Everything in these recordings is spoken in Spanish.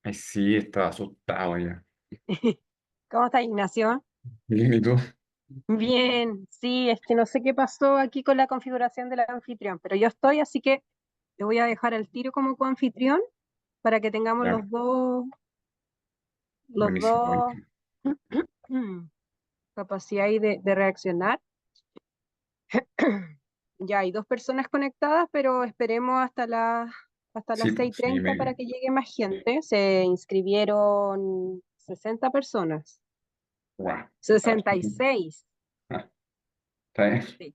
Ay, sí, estaba asustado ya. ¿Cómo está Ignacio? Bien, ¿y tú? Bien, sí, es que no sé qué pasó aquí con la configuración del anfitrión, pero yo estoy, así que te voy a dejar el tiro como coanfitrión para que tengamos Ya, los buenísimo, dos buenísimo. capacidad ahí de reaccionar. Ya hay dos personas conectadas, pero esperemos hasta Sí, las pues, seis sí, treinta para que llegue más gente. Se inscribieron 60 personas, guau, harto. 66. Ah, está bien. Sí.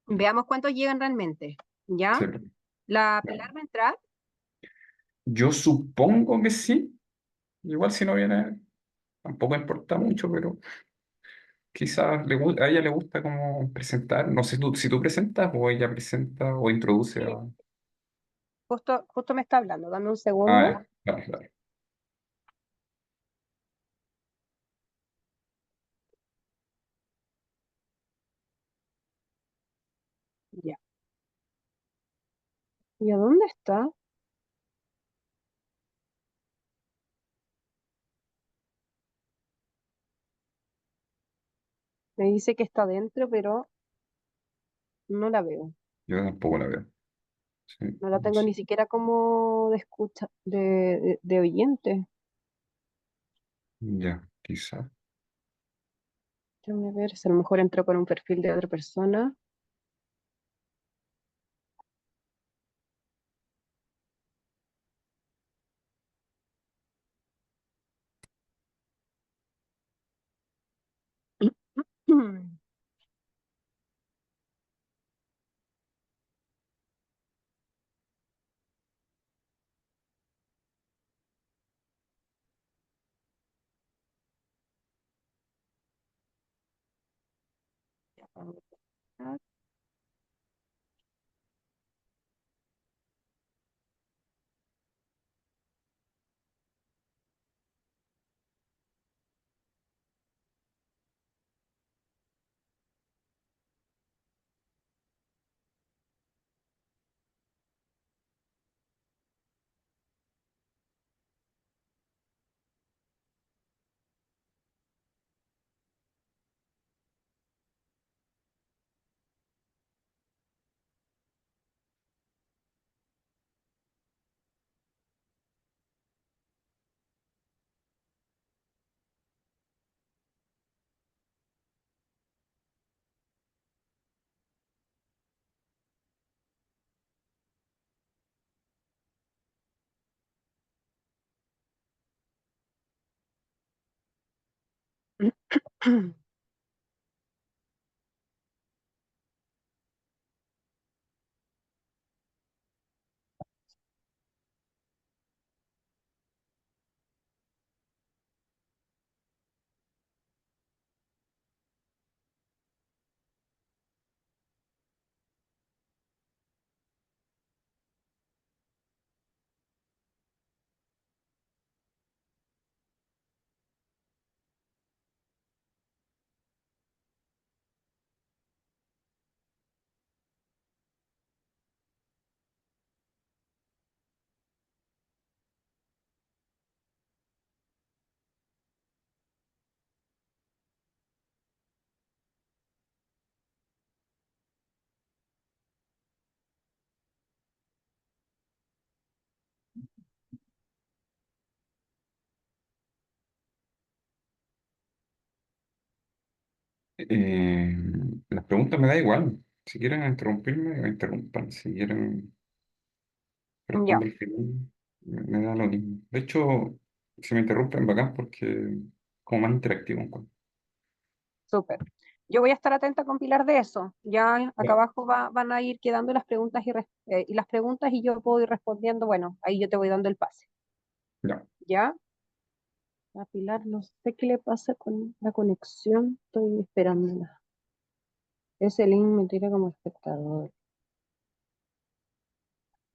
Veamos cuántos llegan realmente. ¿Ya? Sí, pues. La Ya. Pilar va a entrar. Yo supongo que sí. Igual si no viene, tampoco importa mucho, pero quizás a ella le gusta como presentar. No sé si tú presentas o ella presenta o introduce Sí, a... justo me está hablando. Dame un Ah, segundo. ya, claro, claro. Ya. ¿Y a dónde está? Me dice que está dentro, pero no la veo. Yo tampoco la veo. Sí, No la tengo sí. ni siquiera como de escucha, de oyente. Ya, quizás. Déjame ver si a lo mejor entró con un perfil de otra persona. Ya, vamos a ver. Eh, las preguntas me da igual. Si quieren interrumpirme, me interrumpan. Si quieren Ya, responder al final, me da lo mismo. De hecho, si me interrumpen, bacán, porque como más interactivo encuentro. súper. Yo voy a estar atenta con Pilar de eso. Ya acá Ya, abajo van a ir quedando las preguntas y las preguntas y yo puedo ir respondiendo. Bueno, ahí yo te voy dando el pase. ya. ¿Ya? A Pilar, no sé qué le pasa con la conexión. Estoy esperándola. Ese link me tira como espectador.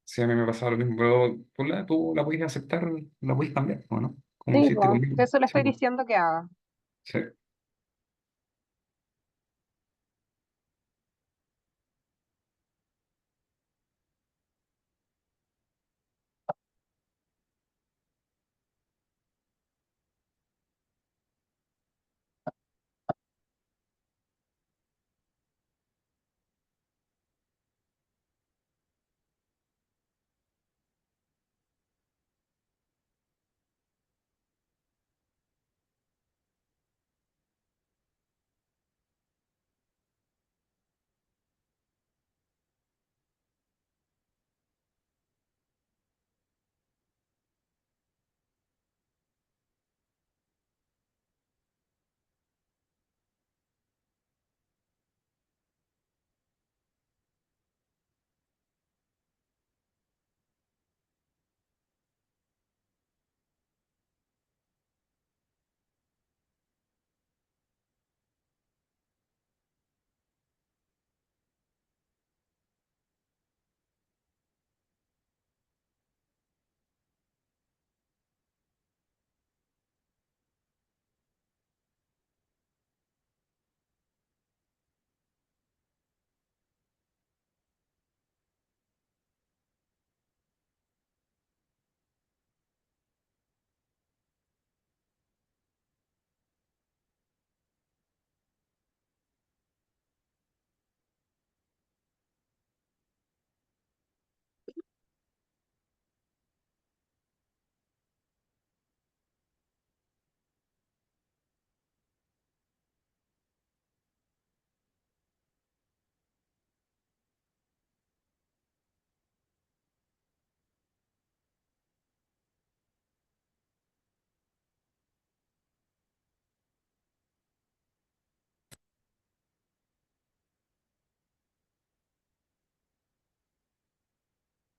Sí, a mí me pasaba lo mismo, pero tú la puedes aceptar, la puedes cambiar, ¿o no? Como Sí, hiciste po, conmigo. eso le Sí, estoy diciendo que haga. sí.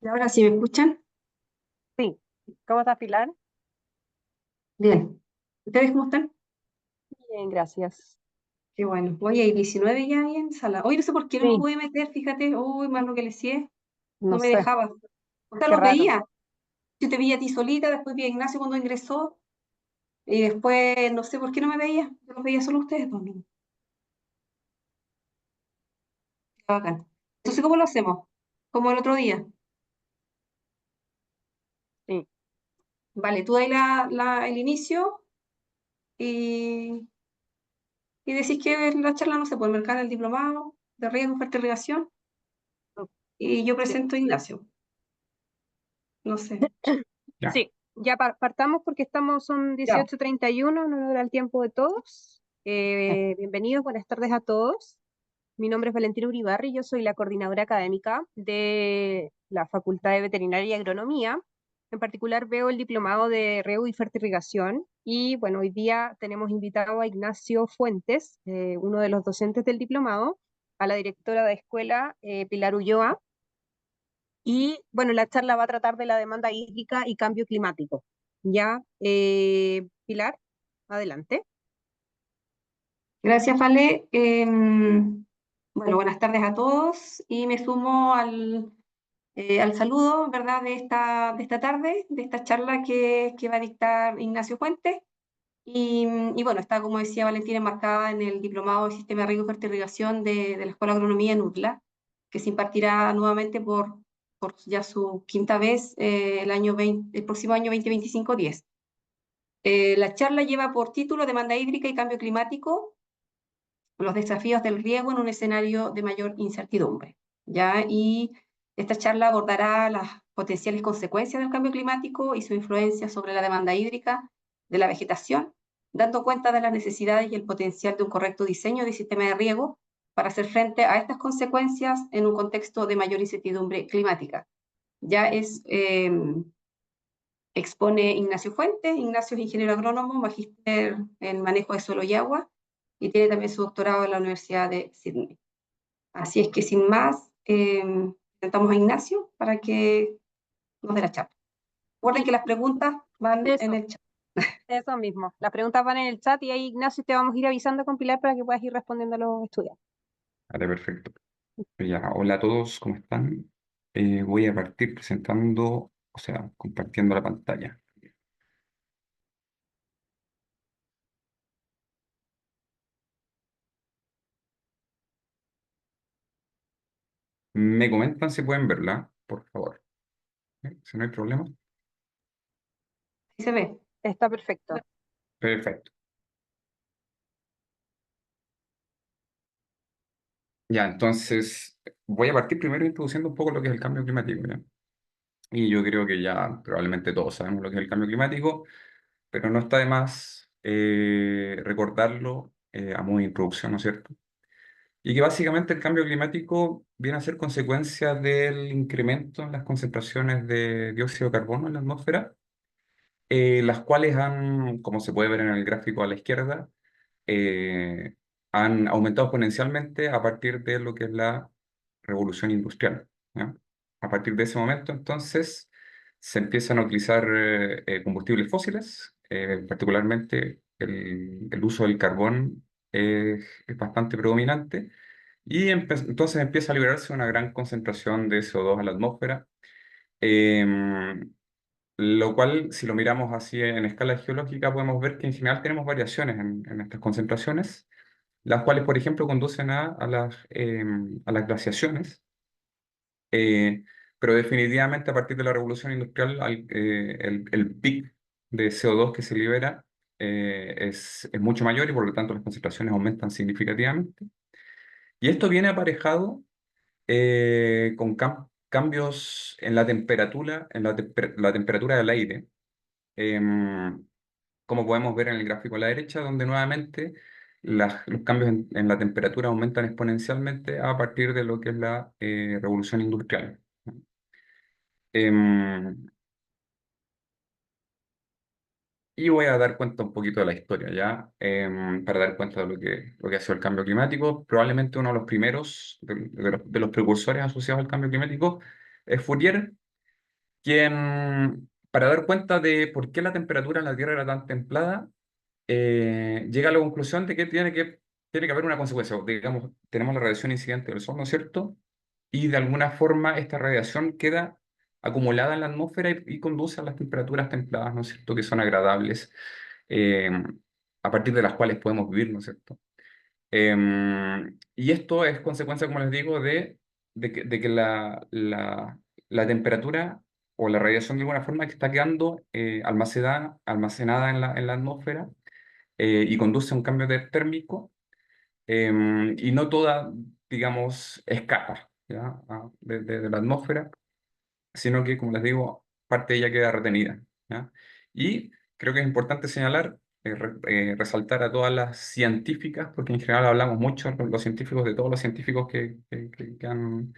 Y ahora sí me escuchan. Sí. ¿Cómo estás, Pilar? Bien. ¿Ustedes cómo están? Bien, gracias. Qué bueno. Oye, hay 19 ya ahí en sala. Oye, no sé por qué no me Sí, pude meter, fíjate. Uy, más lo que le hacía. No no me sé, dejaba. O sea, qué los raro. veía. Yo te vi a ti solita, después vi a Ignacio cuando ingresó. Y después, no sé por qué no me veía. Yo los veía solo ustedes dos. No, qué bacán. Entonces, ¿cómo lo hacemos? Como el otro día. Sí. Vale, tú das el inicio y, y decís que la charla no se puede marcar el diplomado de riesgo y fertilización. Y yo Sí. presento a Ignacio. No sé. Ya, Sí, ya partamos porque son Ya. 18:31, no nos da el tiempo de todos. Bienvenidos, buenas tardes a todos. Mi nombre es Valentina Uribarri, yo soy la coordinadora académica de la Facultad de Veterinaria y Agronomía. En particular veo el diplomado de riego y fertilización y bueno, hoy día tenemos invitado a Ignacio Fuentes, uno de los docentes del diplomado, a la directora de escuela, Pilar Ulloa, y bueno, la charla va a tratar de la demanda hídrica y cambio climático. Ya, Pilar, adelante. Gracias, Vale. Bueno, buenas tardes a todos y me sumo al saludo, ¿verdad?, de esta tarde, de esta charla que va a dictar Ignacio Fuentes. Y bueno, está, como decía Valentina, enmarcada en el Diplomado de Sistema de Riego y Fertilización de la Escuela de Agronomía en UTLA, que se impartirá nuevamente por ya su quinta vez el próximo año 2025-10. La charla lleva por título Demanda hídrica y cambio climático, los desafíos del riego en un escenario de mayor incertidumbre. ¿Ya? Y esta charla abordará las potenciales consecuencias del cambio climático y su influencia sobre la demanda hídrica de la vegetación, dando cuenta de las necesidades y el potencial de un correcto diseño de sistema de riego para hacer frente a estas consecuencias en un contexto de mayor incertidumbre climática. Ya expone Ignacio Fuentes. Ignacio es ingeniero agrónomo, magíster en manejo de suelo y agua, y tiene también su doctorado en la Universidad de Sydney. Así es que sin más, presentamos a Ignacio para que nos dé la charla. Recuerden Sí, que las preguntas van en eso, el chat. eso mismo. Las preguntas van en el chat y ahí, Ignacio, te vamos a ir avisando con Pilar para que puedas ir respondiendo a los estudiantes. vale, perfecto. Ya, hola a todos, ¿cómo están? Voy a partir presentando, o sea, compartiendo la pantalla. Me comentan si pueden verla, por favor. Si no hay problema. ¿Sí se ve? Está perfecto. Perfecto. Ya, entonces voy a partir primero introduciendo un poco lo que es el cambio climático, ¿ya? Y yo creo que ya probablemente todos sabemos lo que es el cambio climático, pero no está de más recordarlo a modo de introducción, ¿no es cierto? Y que básicamente el cambio climático viene a ser consecuencia del incremento en las concentraciones de dióxido de carbono en la atmósfera, las cuales han, como se puede ver en el gráfico a la izquierda, eh, han aumentado exponencialmente a partir de lo que es la revolución industrial, ¿ya? A partir de ese momento, entonces, se empiezan a utilizar combustibles fósiles, particularmente el uso del carbón es bastante predominante, y entonces empieza a liberarse una gran concentración de CO2 a la atmósfera. em, lo cual, si lo miramos así en escala geológica, podemos ver que en general tenemos variaciones en estas concentraciones, las cuales, por ejemplo, conducen a las glaciaciones, eh, pero definitivamente a partir de la revolución industrial, el pic de CO2 que se libera es mucho mayor y por lo tanto las concentraciones aumentan significativamente. Y esto viene aparejado con cambios en la temperatura, la temperatura del aire, em, como podemos ver en el gráfico a la derecha, donde nuevamente los cambios en la temperatura aumentan exponencialmente a partir de lo que es la revolución industrial. Em, y voy a dar cuenta un poquito de la historia ya, para dar cuenta de lo que ha sido el cambio climático. Probablemente uno de los primeros, de los precursores asociados al cambio climático, es Fourier, para dar cuenta de por qué la temperatura en la Tierra era tan templada, llega a la conclusión de que tiene que haber una consecuencia. Digamos, tenemos la radiación incidente del Sol, ¿no es cierto? Y de alguna forma esta radiación queda acumulada en la atmósfera y conduce a las temperaturas templadas, ¿no es cierto? Que son agradables, eh, a partir de las cuales podemos vivir, ¿no es cierto? Y esto es consecuencia, como les digo, de que la temperatura o la radiación de alguna forma que está quedando almacenada en la atmósfera, y conduce a un cambio térmico, y no toda, digamos, escapa, ¿ya? De la atmósfera, sino que, como les digo, parte de ella queda retenida, ¿ya? Y creo que es importante señalar, resaltar a todas las científicas, porque en general hablamos mucho, los científicos, de todos los científicos que han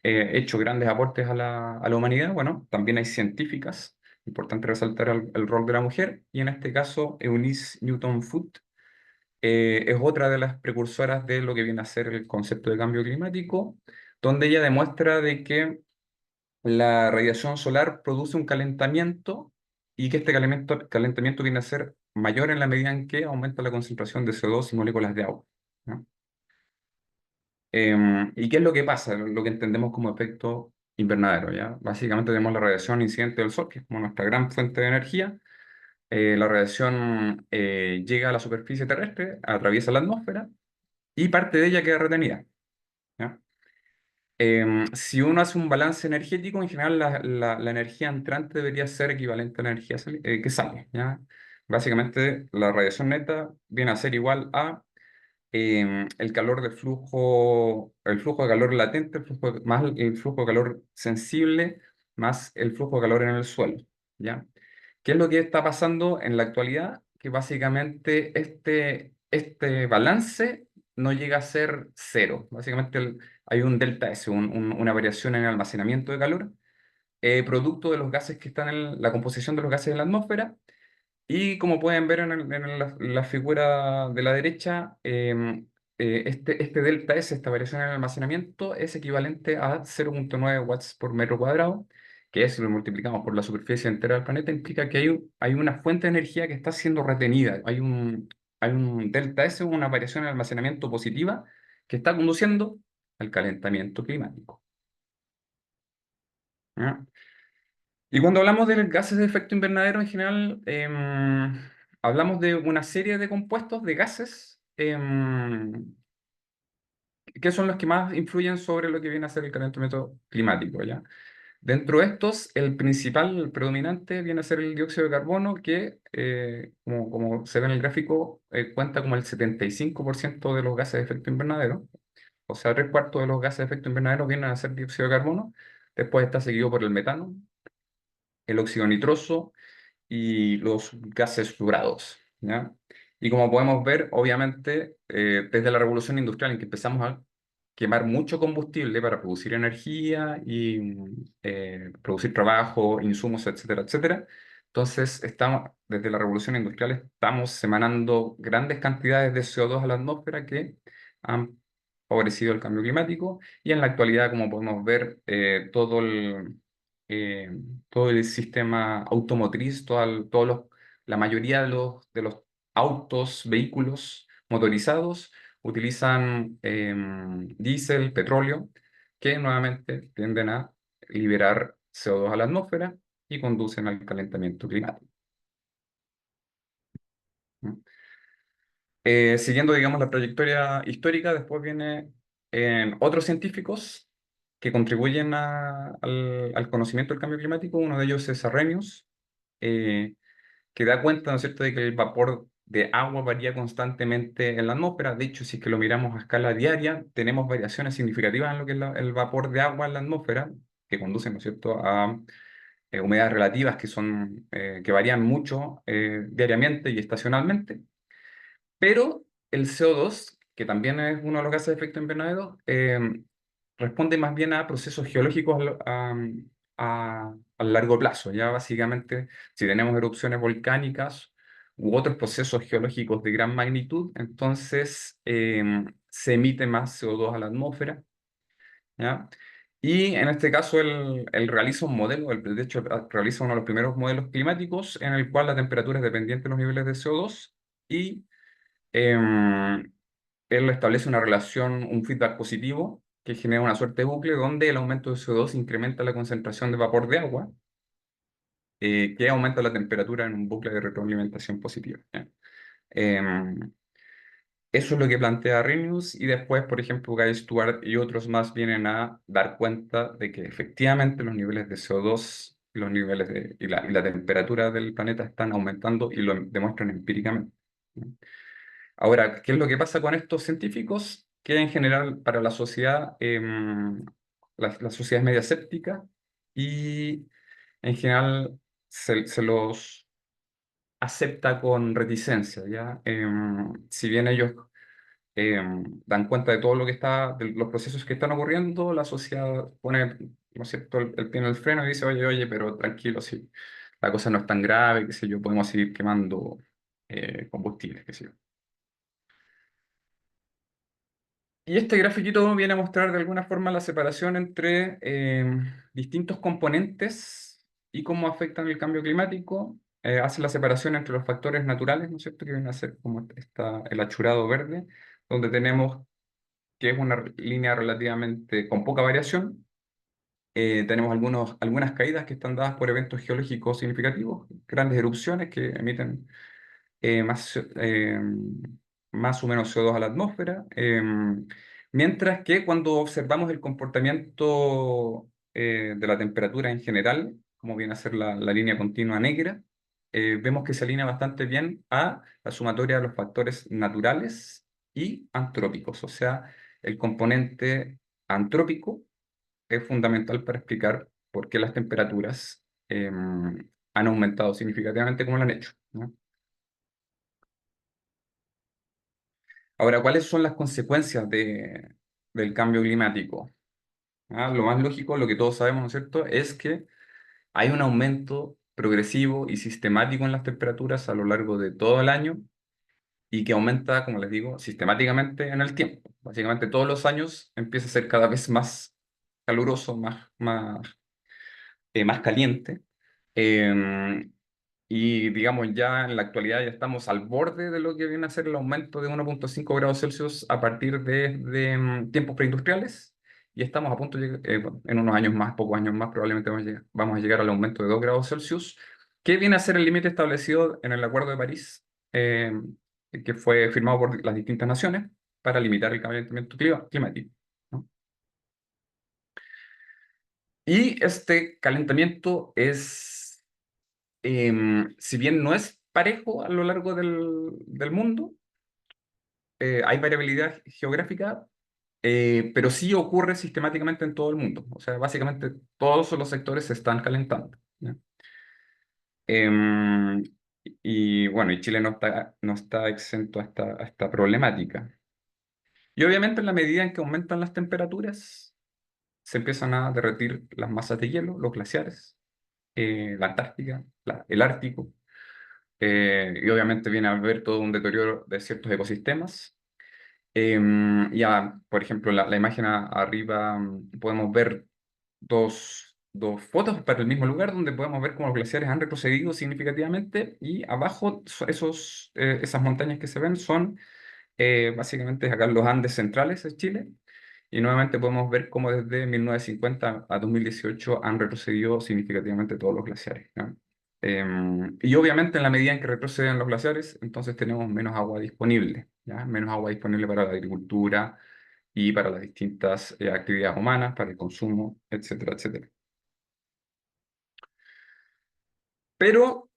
hecho grandes aportes a la humanidad. Bueno, también hay científicas, importante resaltar el rol de la mujer, y en este caso Eunice Newton Foote es otra de las precursoras de lo que viene a ser el concepto de cambio climático, donde ella demuestra de que la radiación solar produce un calentamiento y que este calentamiento viene a ser mayor en la medida en que aumenta la concentración de CO2 y moléculas de agua, ¿no? ¿Y qué es lo que pasa? Lo que entendemos como efecto invernadero, ¿ya? Básicamente tenemos la radiación incidente del Sol, que es como nuestra gran fuente de energía. La radiación llega a la superficie terrestre, atraviesa la atmósfera y parte de ella queda retenida, ¿ya? Si uno hace un balance energético, en general la energía entrante debería ser equivalente a la energía que sale, ¿ya? Básicamente, la radiación neta viene a ser igual a el calor de flujo, el flujo de calor latente, más el flujo de calor sensible, más el flujo de calor en el suelo, ¿ya? ¿Qué es lo que está pasando en la actualidad? Que básicamente este balance no llega a ser cero. Básicamente hay un delta S, una variación en el almacenamiento de calor, producto de los gases que están en la composición de los gases en la atmósfera. Y como pueden ver la figura de la derecha, este delta S, esta variación en el almacenamiento, es equivalente a 0,9 watts por metro cuadrado, que es, si lo multiplicamos por la superficie entera del planeta, implica que hay una fuente de energía que está siendo retenida. Hay un delta S, una variación en el almacenamiento positiva, que está conduciendo al calentamiento climático, ¿ya? Y cuando hablamos de gases de efecto invernadero, en general, hablamos de una serie de compuestos de gases, que son los que más influyen sobre lo que viene a ser el calentamiento climático, ¿ya? Dentro de estos, el principal, el predominante, viene a ser el dióxido de carbono, que, como se ve en el gráfico, cuenta como el 75% de los gases de efecto invernadero. O sea, tres cuartos de los gases de efecto invernadero vienen a ser dióxido de carbono. Después está seguido por el metano, el óxido nitroso y los gases fluorados, ¿ya? Y como podemos ver, obviamente, desde la revolución industrial en que empezamos a quemar mucho combustible para producir energía y producir trabajo, insumos, etcétera, etcétera. Entonces, desde la revolución industrial estamos emanando grandes cantidades de CO2 a la atmósfera que han favorecido el cambio climático, y en la actualidad, como podemos ver, eh, todo el sistema automotriz, la mayoría de los autos, vehículos motorizados utilizan diésel, petróleo, que nuevamente tienden a liberar CO2 a la atmósfera y conducen al calentamiento climático, ¿no? Siguiendo, digamos, la trayectoria histórica, después viene otros científicos que contribuyen al conocimiento del cambio climático. Uno de ellos es Arrhenius, eh, que da cuenta, ¿no es cierto?, de que el vapor de agua varía constantemente en la atmósfera. De hecho, si es que lo miramos a escala diaria, tenemos variaciones significativas en lo que es el vapor de agua en la atmósfera, que conducen, ¿no es cierto?, a humedades relativas que varían mucho diariamente y estacionalmente. Pero el CO2, que también es uno de los gases de efecto invernadero, responde más bien a procesos geológicos a largo plazo. Ya básicamente, si tenemos erupciones volcánicas u otros procesos geológicos de gran magnitud, entonces se emite más CO2 a la atmósfera, ¿ya? Y en este caso él realiza un modelo, de hecho realiza uno de los primeros modelos climáticos en el cual la temperatura es dependiente de los niveles de CO2 y em, él establece una relación, un feedback positivo que genera una suerte de bucle donde el aumento de CO2 incrementa la concentración de vapor de agua, que aumenta la temperatura en un bucle de retroalimentación positiva. ¿Ya? Em, Eso es lo que plantea Arrhenius y después, por ejemplo, Guy Stewart y otros más vienen a dar cuenta de que efectivamente los niveles de CO2, los niveles y la temperatura del planeta están aumentando y lo demuestran empíricamente. ¿No? Ahora, ¿qué es lo que pasa con estos científicos? Que en general para la sociedad, la sociedad es media escéptica y en general se los acepta con reticencia, ¿ya? Si bien ellos dan cuenta de todo lo que está, de los procesos que están ocurriendo, la sociedad pone, ¿no es cierto?, el pie en el freno y dice, oye, oye, pero tranquilo, si la cosa no es tan grave, qué sé yo, podemos seguir quemando combustibles, qué sé yo. Y este grafiquito viene a mostrar de alguna forma la separación entre distintos componentes y cómo afectan el cambio climático. Hace la separación entre los factores naturales, ¿no es cierto?, que viene a ser como el achurado verde, donde tenemos que es una línea relativamente con poca variación. Tenemos algunas caídas que están dadas por eventos geológicos significativos, grandes erupciones que emiten eh, más, eh, más o menos CO2 a la atmósfera, mientras que cuando observamos el comportamiento de la temperatura en general, como viene a ser la línea continua negra, vemos que se alinea bastante bien a la sumatoria de los factores naturales y antrópicos, o sea, el componente antrópico es fundamental para explicar por qué las temperaturas han aumentado significativamente como lo han hecho, ¿no? Ahora, ¿cuáles son las consecuencias del cambio climático? ¿Ah? Lo más lógico, lo que todos sabemos, ¿no es cierto?, es que hay un aumento progresivo y sistemático en las temperaturas a lo largo de todo el año y que aumenta, como les digo, sistemáticamente en el tiempo. Básicamente todos los años empieza a ser cada vez más caluroso, más caliente. Em, y digamos, ya en la actualidad ya estamos al borde de lo que viene a ser el aumento de 1,5 grados Celsius a partir de tiempos preindustriales. Y estamos a punto de llegar, bueno, en unos años más, pocos años más, probablemente vamos a llegar al aumento de 2 grados Celsius, que viene a ser el límite establecido en el Acuerdo de París, que fue firmado por las distintas naciones para limitar el calentamiento climático. ¿No? Y este calentamiento si bien no es parejo a lo largo del mundo, hay variabilidad geográfica, pero sí ocurre sistemáticamente en todo el mundo. O sea, básicamente todos los sectores se están calentando. ¿Ya? Em, y bueno, y Chile no está exento a esta problemática. Y obviamente en la medida en que aumentan las temperaturas, se empiezan a derretir las masas de hielo, los glaciares, la Antártica, el Ártico. Y obviamente viene a haber todo un deterioro de ciertos ecosistemas. Ya, por ejemplo, la imagen arriba podemos ver dos fotos para el mismo lugar donde podemos ver cómo los glaciares han retrocedido significativamente y abajo esas montañas que se ven son básicamente acá los Andes centrales de Chile y nuevamente podemos ver cómo desde 1950 a 2018 han retrocedido significativamente todos los glaciares, ¿no? Y obviamente en la medida en que retroceden los glaciares, entonces tenemos menos agua disponible, ¿ya? Menos agua disponible para la agricultura y para las distintas actividades humanas, para el consumo, etcétera, etcétera. Pero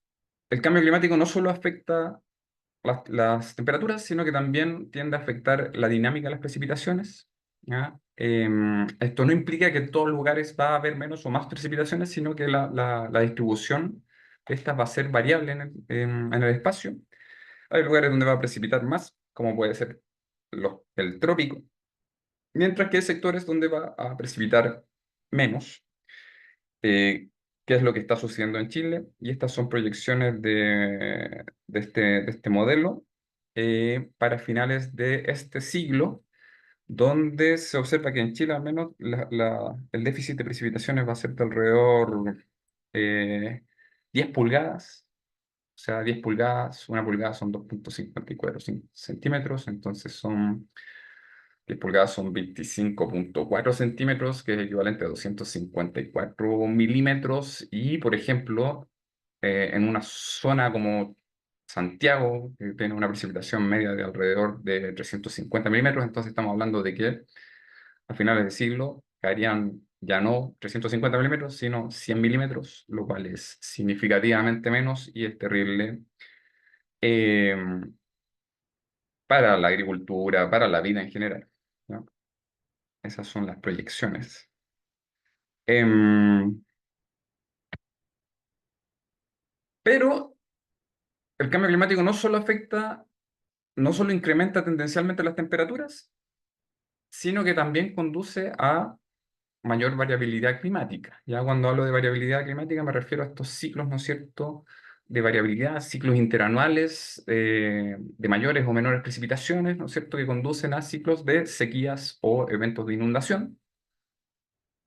el cambio climático no solo afecta las temperaturas, sino que también tiende a afectar la dinámica de las precipitaciones. ¿Ya? Esto no implica que en todos los lugares va a haber menos o más precipitaciones, sino que la distribución de estas va a ser variable en el espacio. Hay lugares donde va a precipitar más, como puede ser el trópico, mientras que hay sectores donde va a precipitar menos, qué es lo que está sucediendo en Chile. Y estas son proyecciones de este modelo para finales de este siglo, donde se observa que en Chile al menos el déficit de precipitaciones va a ser de alrededor 10 pulgadas, o sea, 10 pulgadas, una pulgada son 2,54 centímetros, entonces son 10 pulgadas son 25,4 centímetros, que es equivalente a 254 milímetros. Y, por ejemplo, en una zona como Santiago, que tiene una precipitación media de alrededor de 350 milímetros, entonces estamos hablando de que a finales de siglo caerían ya no 350 milímetros, sino 100 milímetros, lo cual es significativamente menos y es terrible eh, para la agricultura, para la vida en general, ¿no? Esas son las proyecciones. Em, pero el cambio climático no solo afecta, no solo incrementa tendencialmente las temperaturas, sino que también conduce a mayor variabilidad climática. Ya cuando hablo de variabilidad climática me refiero a estos ciclos, ¿no es cierto?, de variabilidad, ciclos interanuales de mayores o menores precipitaciones, ¿no es cierto?, que conducen a ciclos de sequías o eventos de inundación.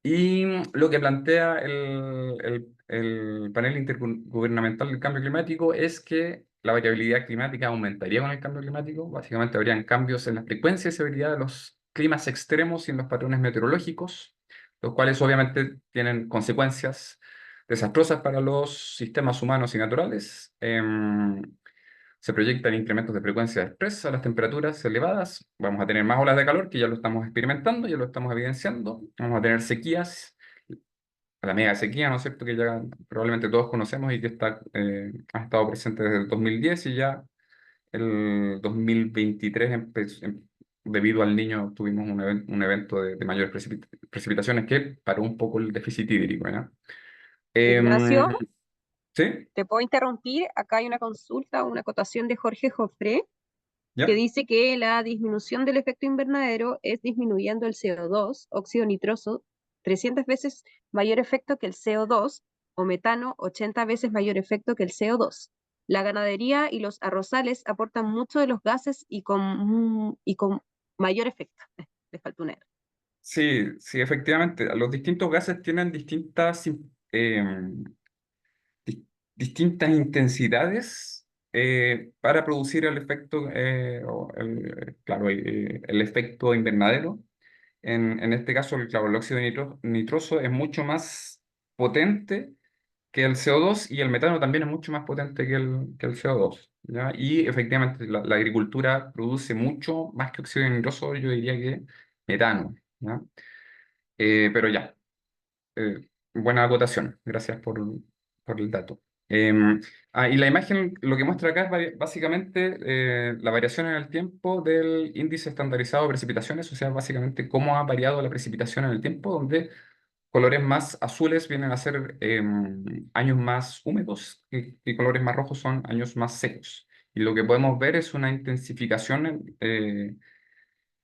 Y lo que plantea el panel intergubernamental del cambio climático es que la variabilidad climática aumentaría con el cambio climático. Básicamente habrían cambios en la frecuencia y severidad de los climas extremos y en los patrones meteorológicos, los cuales obviamente tienen consecuencias desastrosas para los sistemas humanos y naturales. Se proyectan incrementos de frecuencia de estrés a las temperaturas elevadas. Vamos a tener más olas de calor, que ya lo estamos experimentando, ya lo estamos evidenciando. Vamos a tener sequías, la mega sequía, ¿no es cierto?, que ya probablemente todos conocemos y que ha estado presente desde el 2010 y ya el 2023, debido al Niño, tuvimos un evento de mayores precipitaciones que paró un poco el déficit hídrico, ¿ya? Em, Ignacio, ¿Sí? te puedo interrumpir. Acá hay una consulta, una acotación de Jorge Jofré, que ¿Ya? dice que la disminución del efecto invernadero es disminuyendo el CO2, óxido nitroso, 300 veces mayor efecto que el CO2, o metano, 80 veces mayor efecto que el CO2. La ganadería y los arrozales aportan mucho de los gases y con mayor efecto. Le faltó una R. Sí, sí, efectivamente. Los distintos gases tienen dis- distintas intensidades para producir el efecto, claro, el efecto invernadero. En este caso, claro, el óxido nitroso es mucho más potente que el CO2 y el metano también es mucho más potente que el CO2, ¿ya? Y efectivamente la agricultura produce mucho más que óxido nitroso, yo diría que metano, ¿ya? Pero ya, buena acotación, gracias por el dato. Y la imagen lo que muestra acá es básicamente la variación en el tiempo del índice estandarizado de precipitaciones, o sea, básicamente cómo ha variado la precipitación en el tiempo, donde colores más azules vienen a ser años más húmedos y colores más rojos son años más secos. Y lo que podemos ver es una intensificación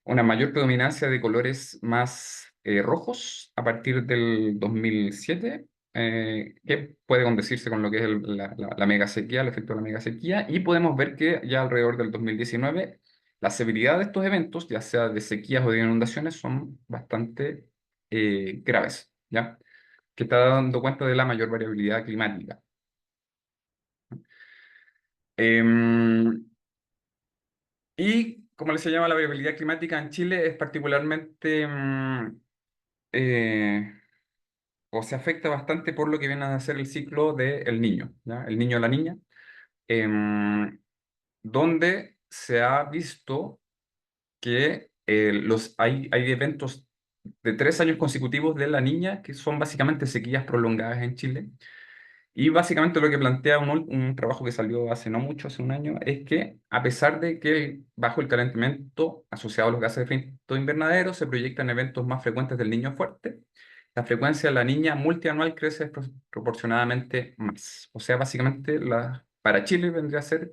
una mayor predominancia de colores más rojos a partir del 2007, que puede condecirse con lo que es la mega sequía, el efecto de la mega sequía, y podemos ver que ya alrededor del 2019 la severidad de estos eventos, ya sea de sequías o de inundaciones, son bastante graves, ¿ya? Que está dando cuenta de la mayor variabilidad climática. Em, y como se llama la variabilidad climática en Chile, es particularmente eh, o se afecta bastante por lo que viene a ser el ciclo del niño, ¿ya? El niño o la niña, em, donde se ha visto que hay eventos de 3 años consecutivos de la niña que son básicamente sequías prolongadas en Chile. Y básicamente lo que plantea un trabajo que salió hace no mucho, hace un año, es que a pesar de que bajo el calentamiento asociado a los gases de efecto invernadero se proyectan eventos más frecuentes del niño fuerte, la frecuencia de la niña multianual crece proporcionadamente más. O sea, básicamente para Chile vendría a ser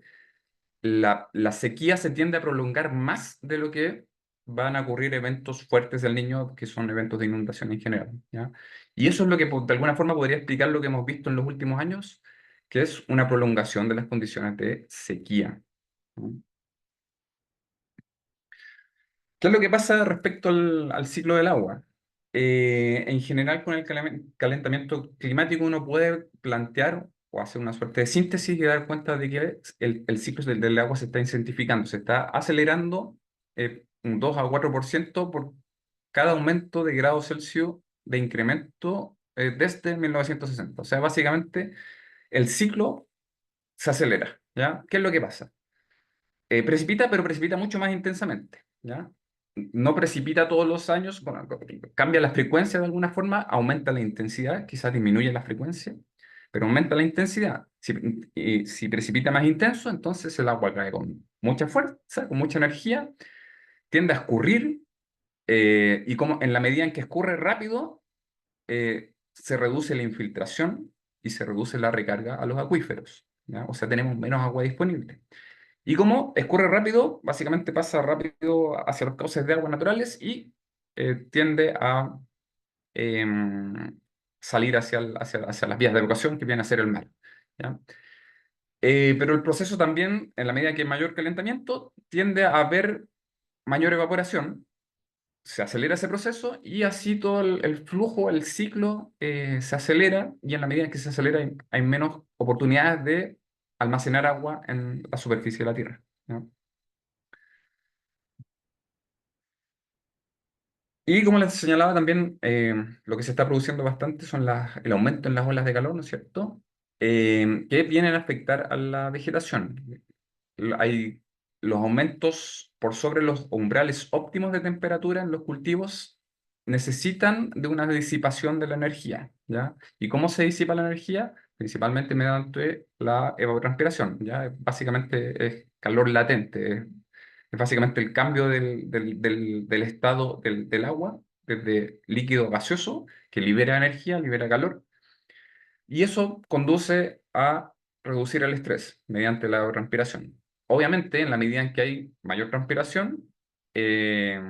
la sequía se tiende a prolongar más de lo que van a ocurrir eventos fuertes del niño, que son eventos de inundación en general, ¿ya? Y eso es lo que de alguna forma podría explicar lo que hemos visto en los últimos años, que es una prolongación de las condiciones de sequía, ¿no? ¿Qué es lo que pasa respecto al ciclo del agua? En general, con el calentamiento climático uno puede plantear o hacer una suerte de síntesis y dar cuenta de que el ciclo del agua se está intensificando, se está acelerando un 2 a 4% por cada aumento de grado Celsius de incremento desde 1960. O sea, básicamente el ciclo se acelera, ¿ya? ¿Qué es lo que pasa? Precipita, pero precipita mucho más intensamente, ¿ya? No precipita todos los años, bueno, cambia la frecuencia de alguna forma, aumenta la intensidad, quizás disminuye la frecuencia, pero aumenta la intensidad. Si precipita más intenso, entonces el agua cae con mucha fuerza, con mucha energía, tiende a escurrir, y como en la medida en que escurre rápido, se reduce la infiltración y se reduce la recarga a los acuíferos, ¿ya? O sea, tenemos menos agua disponible. Y como escurre rápido, básicamente pasa rápido hacia los cauces de agua naturales y tiende a em, salir hacia las vías de evacuación que viene a ser el mar, ¿ya? Pero el proceso también, en la medida que hay mayor calentamiento, tiende a haber mayor evaporación, se acelera ese proceso y así todo el flujo, el ciclo se acelera y en la medida que se acelera hay menos oportunidades de almacenar agua en la superficie de la Tierra, ¿ya? Y como les señalaba también, lo que se está produciendo bastante son el aumento en las olas de calor, ¿no es cierto? Que vienen a afectar a la vegetación. Hay los aumentos por sobre los umbrales óptimos de temperatura en los cultivos necesitan de una disipación de la energía, ¿ya? ¿Y cómo se disipa la energía? Principalmente mediante la evapotranspiración, ¿ya? Básicamente es calor latente, es básicamente el cambio del estado del agua, desde líquido a gaseoso, que libera energía, libera calor, y eso conduce a reducir el estrés mediante la transpiración. Obviamente, en la medida en que hay mayor transpiración, eh,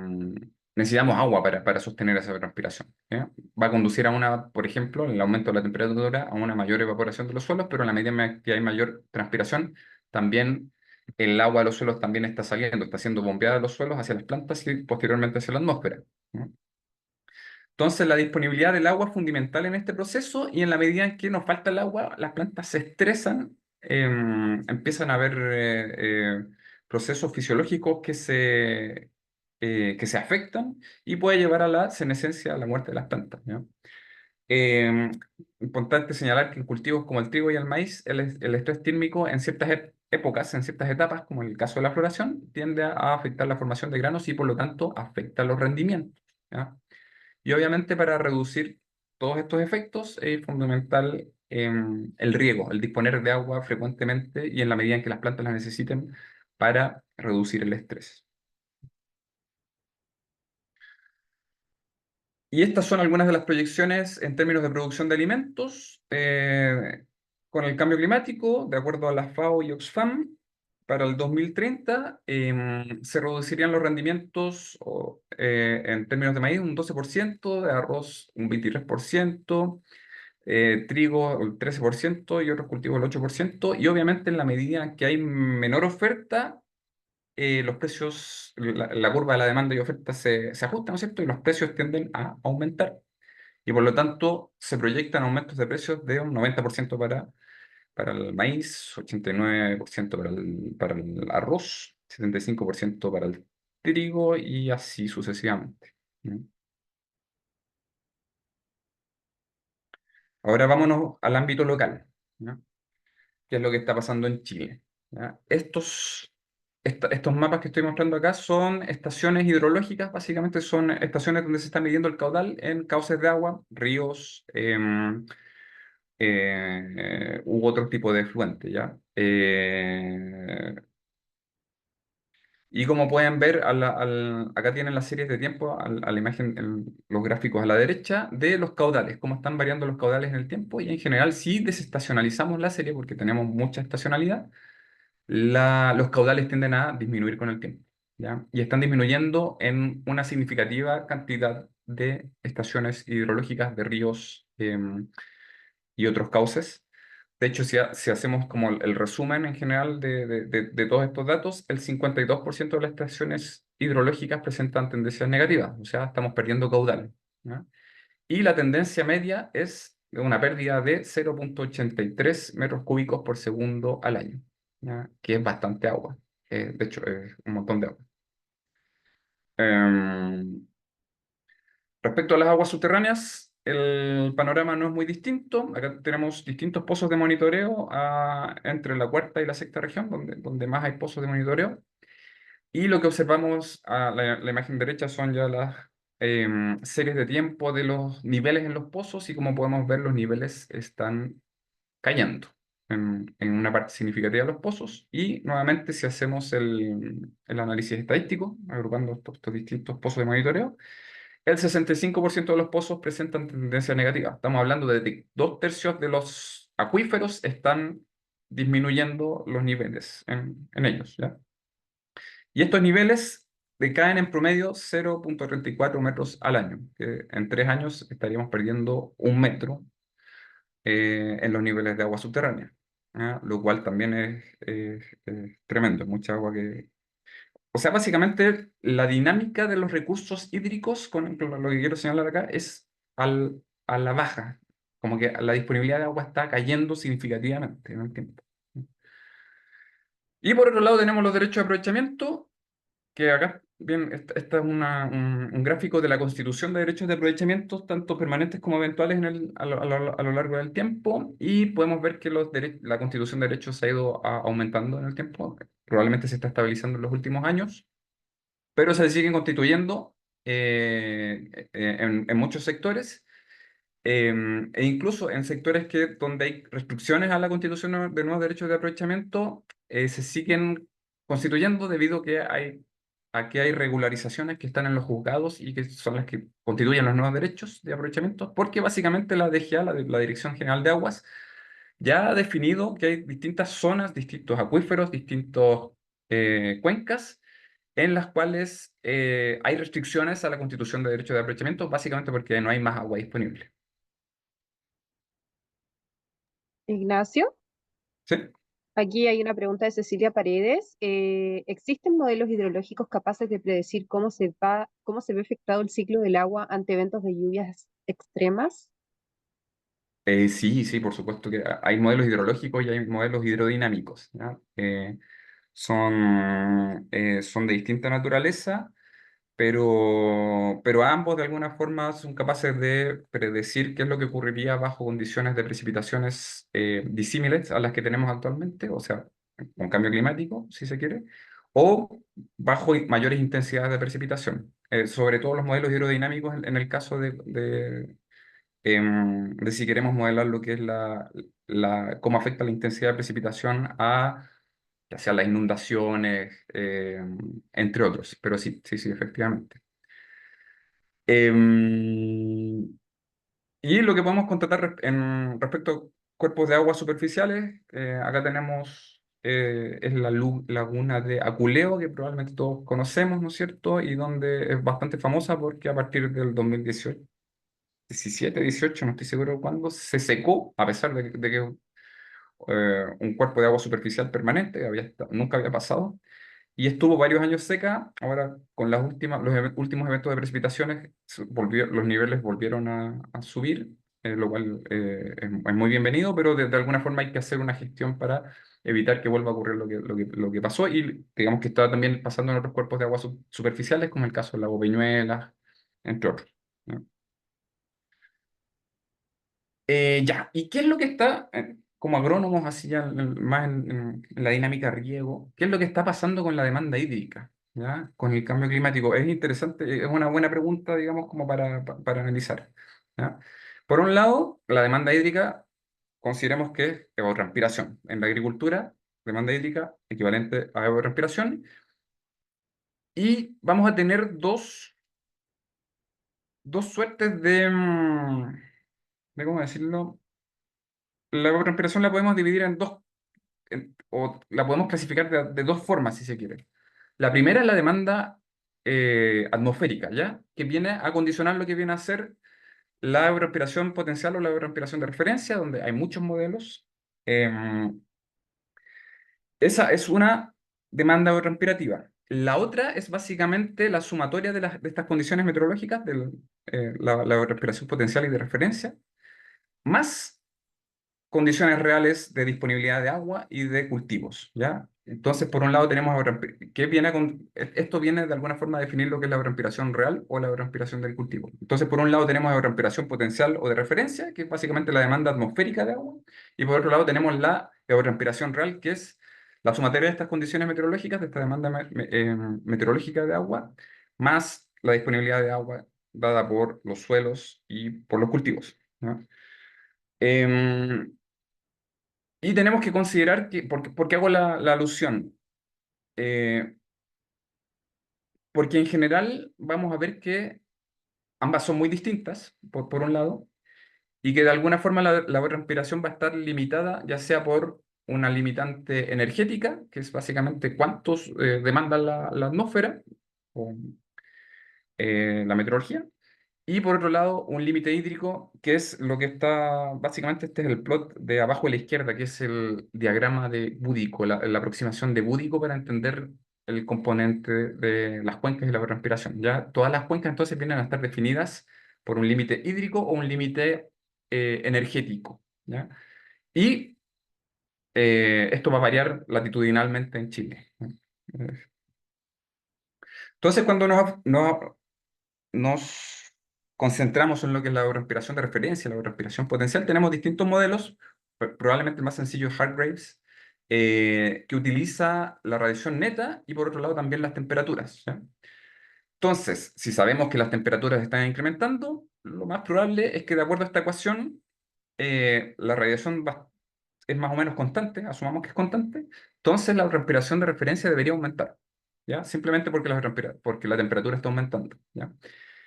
necesitamos agua para sostener esa transpiración, ¿ya? Va a conducir a una, por ejemplo, el aumento de la temperatura, a una mayor evaporación de los suelos, pero en la medida en que hay mayor transpiración, también el agua de los suelos también está saliendo, está siendo bombeada de los suelos hacia las plantas y posteriormente hacia la atmósfera, ¿no? Entonces, la disponibilidad del agua es fundamental en este proceso y en la medida en que nos falta el agua, las plantas se estresan, empiezan a haber procesos fisiológicos que se afectan y puede llevar a la senescencia, a la muerte de las plantas, ¿ya? Eh, Importante señalar que en cultivos como el trigo y el maíz, el estrés térmico en ciertas épocas, en ciertas etapas, como en el caso de la floración, tiende a afectar la formación de granos y por lo tanto afecta los rendimientos, ¿ya? Y obviamente para reducir todos estos efectos es fundamental el riego, el disponer de agua frecuentemente y en la medida en que las plantas la necesiten para reducir el estrés. Y estas son algunas de las proyecciones en términos de producción de alimentos con el cambio climático, de acuerdo a la FAO y Oxfam. Para el 2030 se reducirían los rendimientos en términos de maíz un 12%, de arroz un 23%, trigo el 13% y otros cultivos el 8%. Y obviamente en la medida que hay menor oferta, los precios, la curva de la demanda y oferta se ajusta, ¿no es cierto? Y los precios tienden a aumentar. Y por lo tanto se proyectan aumentos de precios de un 90% para el maíz, 89% para el arroz, 75% para el trigo y así sucesivamente, ¿no? Ahora vámonos al ámbito local, ¿no? ¿Qué es lo que está pasando en Chile? ¿Ya? Estos mapas que estoy mostrando acá son estaciones hidrológicas, básicamente son estaciones donde se está midiendo el caudal en cauces de agua, ríos, u otro tipo de efluente, ¿ya? Y como pueden ver, acá tienen las series de tiempo, a la imagen, los gráficos a la derecha, de los caudales, cómo están variando los caudales en el tiempo. Y en general, si desestacionalizamos la serie, porque tenemos mucha estacionalidad, los caudales tienden a disminuir con el tiempo, ¿ya? Y están disminuyendo en una significativa cantidad de estaciones hidrológicas, de ríos y otros cauces. De hecho, si hacemos como el resumen en general de todos estos datos, el 52% de las estaciones hidrológicas presentan tendencias negativas, o sea, estamos perdiendo caudal, ¿ya? Y la tendencia media es de una pérdida de 0,83 metros cúbicos por segundo al año, ¿ya? Que es bastante agua. De hecho, es un montón de agua. Em, Respecto a las aguas subterráneas, el panorama no es muy distinto. Acá tenemos distintos pozos de monitoreo entre la cuarta y la sexta región, donde más hay pozos de monitoreo. Y lo que observamos a la imagen derecha son ya las series de tiempo de los niveles en los pozos y como podemos ver los niveles están cayendo en una parte significativa de los pozos. Y nuevamente si hacemos el análisis estadístico, agrupando estos distintos pozos de monitoreo, el 65% de los pozos presentan tendencia negativa. Estamos hablando de que 2/3 de los acuíferos están disminuyendo los niveles en ellos, ¿ya? Y estos niveles decaen en promedio 0,34 metros al año, que en 3 años estaríamos perdiendo 1 metro en los niveles de agua subterránea, ¿ya? Lo cual también es tremendo, mucha agua que... O sea, básicamente la dinámica de los recursos hídricos, con lo que quiero señalar acá, es a la baja, como que la disponibilidad de agua está cayendo significativamente en el tiempo. Y por otro lado tenemos los derechos de aprovechamiento, que acá, bien, esta es un gráfico de la constitución de derechos de aprovechamiento, tanto permanentes como eventuales a lo largo del tiempo, y podemos ver que la constitución de derechos ha ido aumentando en el tiempo, probablemente se está estabilizando en los últimos años, pero se siguen constituyendo en muchos sectores, e incluso en sectores donde hay restricciones a la constitución de nuevos derechos de aprovechamiento, se siguen constituyendo debido a que hay regularizaciones que están en los juzgados y que son las que constituyen los nuevos derechos de aprovechamiento, porque básicamente la DGA, la Dirección General de Aguas, ya ha definido que hay distintas zonas, distintos acuíferos, distintos cuencas en las cuales hay restricciones a la constitución de derechos de aprovechamiento, básicamente porque no hay más agua disponible. Ignacio, ¿Sí? aquí hay una pregunta de Cecilia Paredes. ¿Existen modelos hidrológicos capaces de predecir cómo se ve afectado el ciclo del agua ante eventos de lluvias extremas? Sí, sí, por supuesto que hay modelos hidrológicos y hay modelos hidrodinámicos, ¿ya? Son de distinta naturaleza, pero ambos de alguna forma son capaces de predecir qué es lo que ocurriría bajo condiciones de precipitaciones disímiles a las que tenemos actualmente, o sea, con cambio climático, si se quiere, o bajo mayores intensidades de precipitación. Sobre todo los modelos hidrodinámicos en el caso de si queremos modelar lo que es cómo afecta la intensidad de precipitación ya sea las inundaciones, entre otros. Pero sí, sí, sí, efectivamente. Em, y lo que podemos constatar respecto a cuerpos de agua superficiales, acá tenemos es la laguna de Aculeo, que probablemente todos conocemos, ¿no es cierto? Y donde es bastante famosa porque a partir del 2018, 17, 18, no estoy seguro cuándo, se secó, a pesar de que un cuerpo de agua superficial permanente, nunca había pasado, y estuvo varios años seca. Ahora, con los últimos eventos de precipitaciones, los niveles volvieron a subir, lo cual es muy bienvenido, pero de alguna forma hay que hacer una gestión para evitar que vuelva a ocurrir lo que pasó, y digamos que está también pasando en otros cuerpos de agua superficiales, como el caso del lago Peñuelas, entre otros, ¿no? Ya, ¿y qué es lo que está, como agrónomos, así ya más en la dinámica riego, qué es lo que está pasando con la demanda hídrica, ¿ya? Con el cambio climático? Es interesante, es una buena pregunta, digamos, como para analizar, ¿ya? Por un lado, la demanda hídrica, consideremos que es evapotranspiración. En la agricultura, demanda hídrica equivalente a evapotranspiración, y vamos a tener dos suertes de ¿cómo decirlo? La evapotranspiración la podemos dividir en dos, o la podemos clasificar de dos formas, si se quiere. La primera es la demanda atmosférica, ¿ya? Que viene a condicionar lo que viene a ser la evapotranspiración potencial o la evapotranspiración de referencia, donde hay muchos modelos. Em, Esa es una demanda eurorespirativa. La otra es básicamente la sumatoria de estas condiciones meteorológicas, la eurorespiración potencial y de referencia, más condiciones reales de disponibilidad de agua y de cultivos, ¿ya? Entonces, por un lado tenemos que viene esto viene de alguna forma a definir lo que es la evapotranspiración real o la evapotranspiración del cultivo. Entonces, por un lado tenemos evapotranspiración potencial o de referencia, que es básicamente la demanda atmosférica de agua, y por otro lado tenemos la evapotranspiración real, que es la sumatoria de estas condiciones meteorológicas, de esta demanda meteorológica de agua, más la disponibilidad de agua dada por los suelos y por los cultivos, ¿no? Em, y tenemos que considerar que, ¿por qué hago la alusión? Eh, Porque en general vamos a ver que ambas son muy distintas, por un lado, y que de alguna forma la respiración va a estar limitada, ya sea por una limitante energética, que es básicamente cuántos demanda la atmósfera o la meteorología, y por otro lado, un límite hídrico, que es lo que está, básicamente este es el plot de abajo a la izquierda, que es el diagrama de Búdico, la aproximación de Búdico para entender el componente de las cuencas y la transpiración. Ya todas las cuencas entonces vienen a estar definidas por un límite hídrico o un límite energético, ¿ya? Y esto va a variar latitudinalmente en Chile, ¿no? Entonces, cuando nos concentramos en lo que es la respiración de referencia, la respiración potencial, tenemos distintos modelos, probablemente el más sencillo es Hargreaves, que utiliza la radiación neta y por otro lado también las temperaturas, ¿ya? Entonces, si sabemos que las temperaturas están incrementando, lo más probable es que de acuerdo a esta ecuación, la radiación es más o menos constante, asumamos que es constante, entonces la respiración de referencia debería aumentar, ¿ya? Simplemente porque porque la temperatura está aumentando, ¿ya?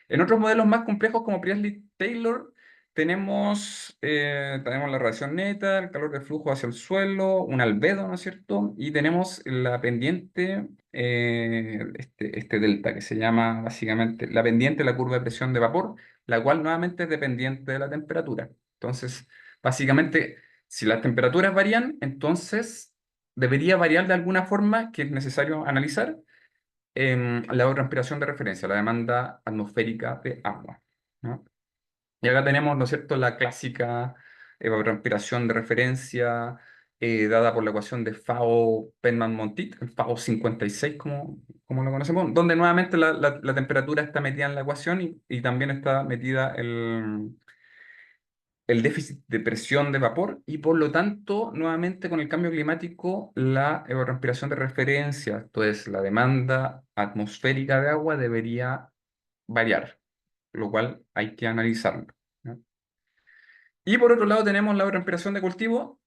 En otros modelos más complejos como Priestley-Taylor tenemos la radiación neta, el calor de flujo hacia el suelo, un albedo, ¿no es cierto? Y tenemos la pendiente, este delta, que se llama básicamente la pendiente de la curva de presión de vapor, la cual nuevamente es dependiente de la temperatura. Entonces, básicamente, si las temperaturas varían, entonces debería variar de alguna forma que es necesario analizar la evapotranspiración de referencia, la demanda atmosférica de agua, ¿no? Y acá tenemos, ¿no es cierto?, la clásica evapotranspiración de referencia dada por la ecuación de Fao-Penman-Montit, el Fao 56, como lo conocemos, donde nuevamente la temperatura está metida en la ecuación y también está metida el déficit de presión de vapor y por lo tanto, nuevamente con el cambio climático, la evapotranspiración de referencia, esto es, la demanda atmosférica de agua debería variar, lo cual hay que analizarlo, ¿no? Y por otro lado tenemos la evapotranspiración de cultivo,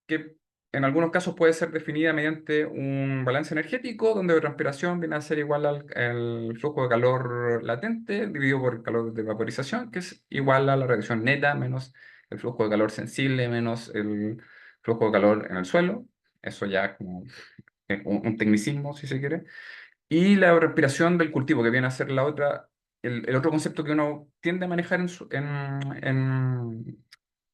que en algunos casos puede ser definida mediante un balance energético, donde la transpiración viene a ser igual al flujo de calor latente dividido por el calor de vaporización, que es igual a la radiación neta menos el flujo de calor sensible menos el flujo de calor en el suelo. Eso ya como un tecnicismo, si se quiere. Y la respiración del cultivo, que viene a ser el otro concepto que uno tiende a manejar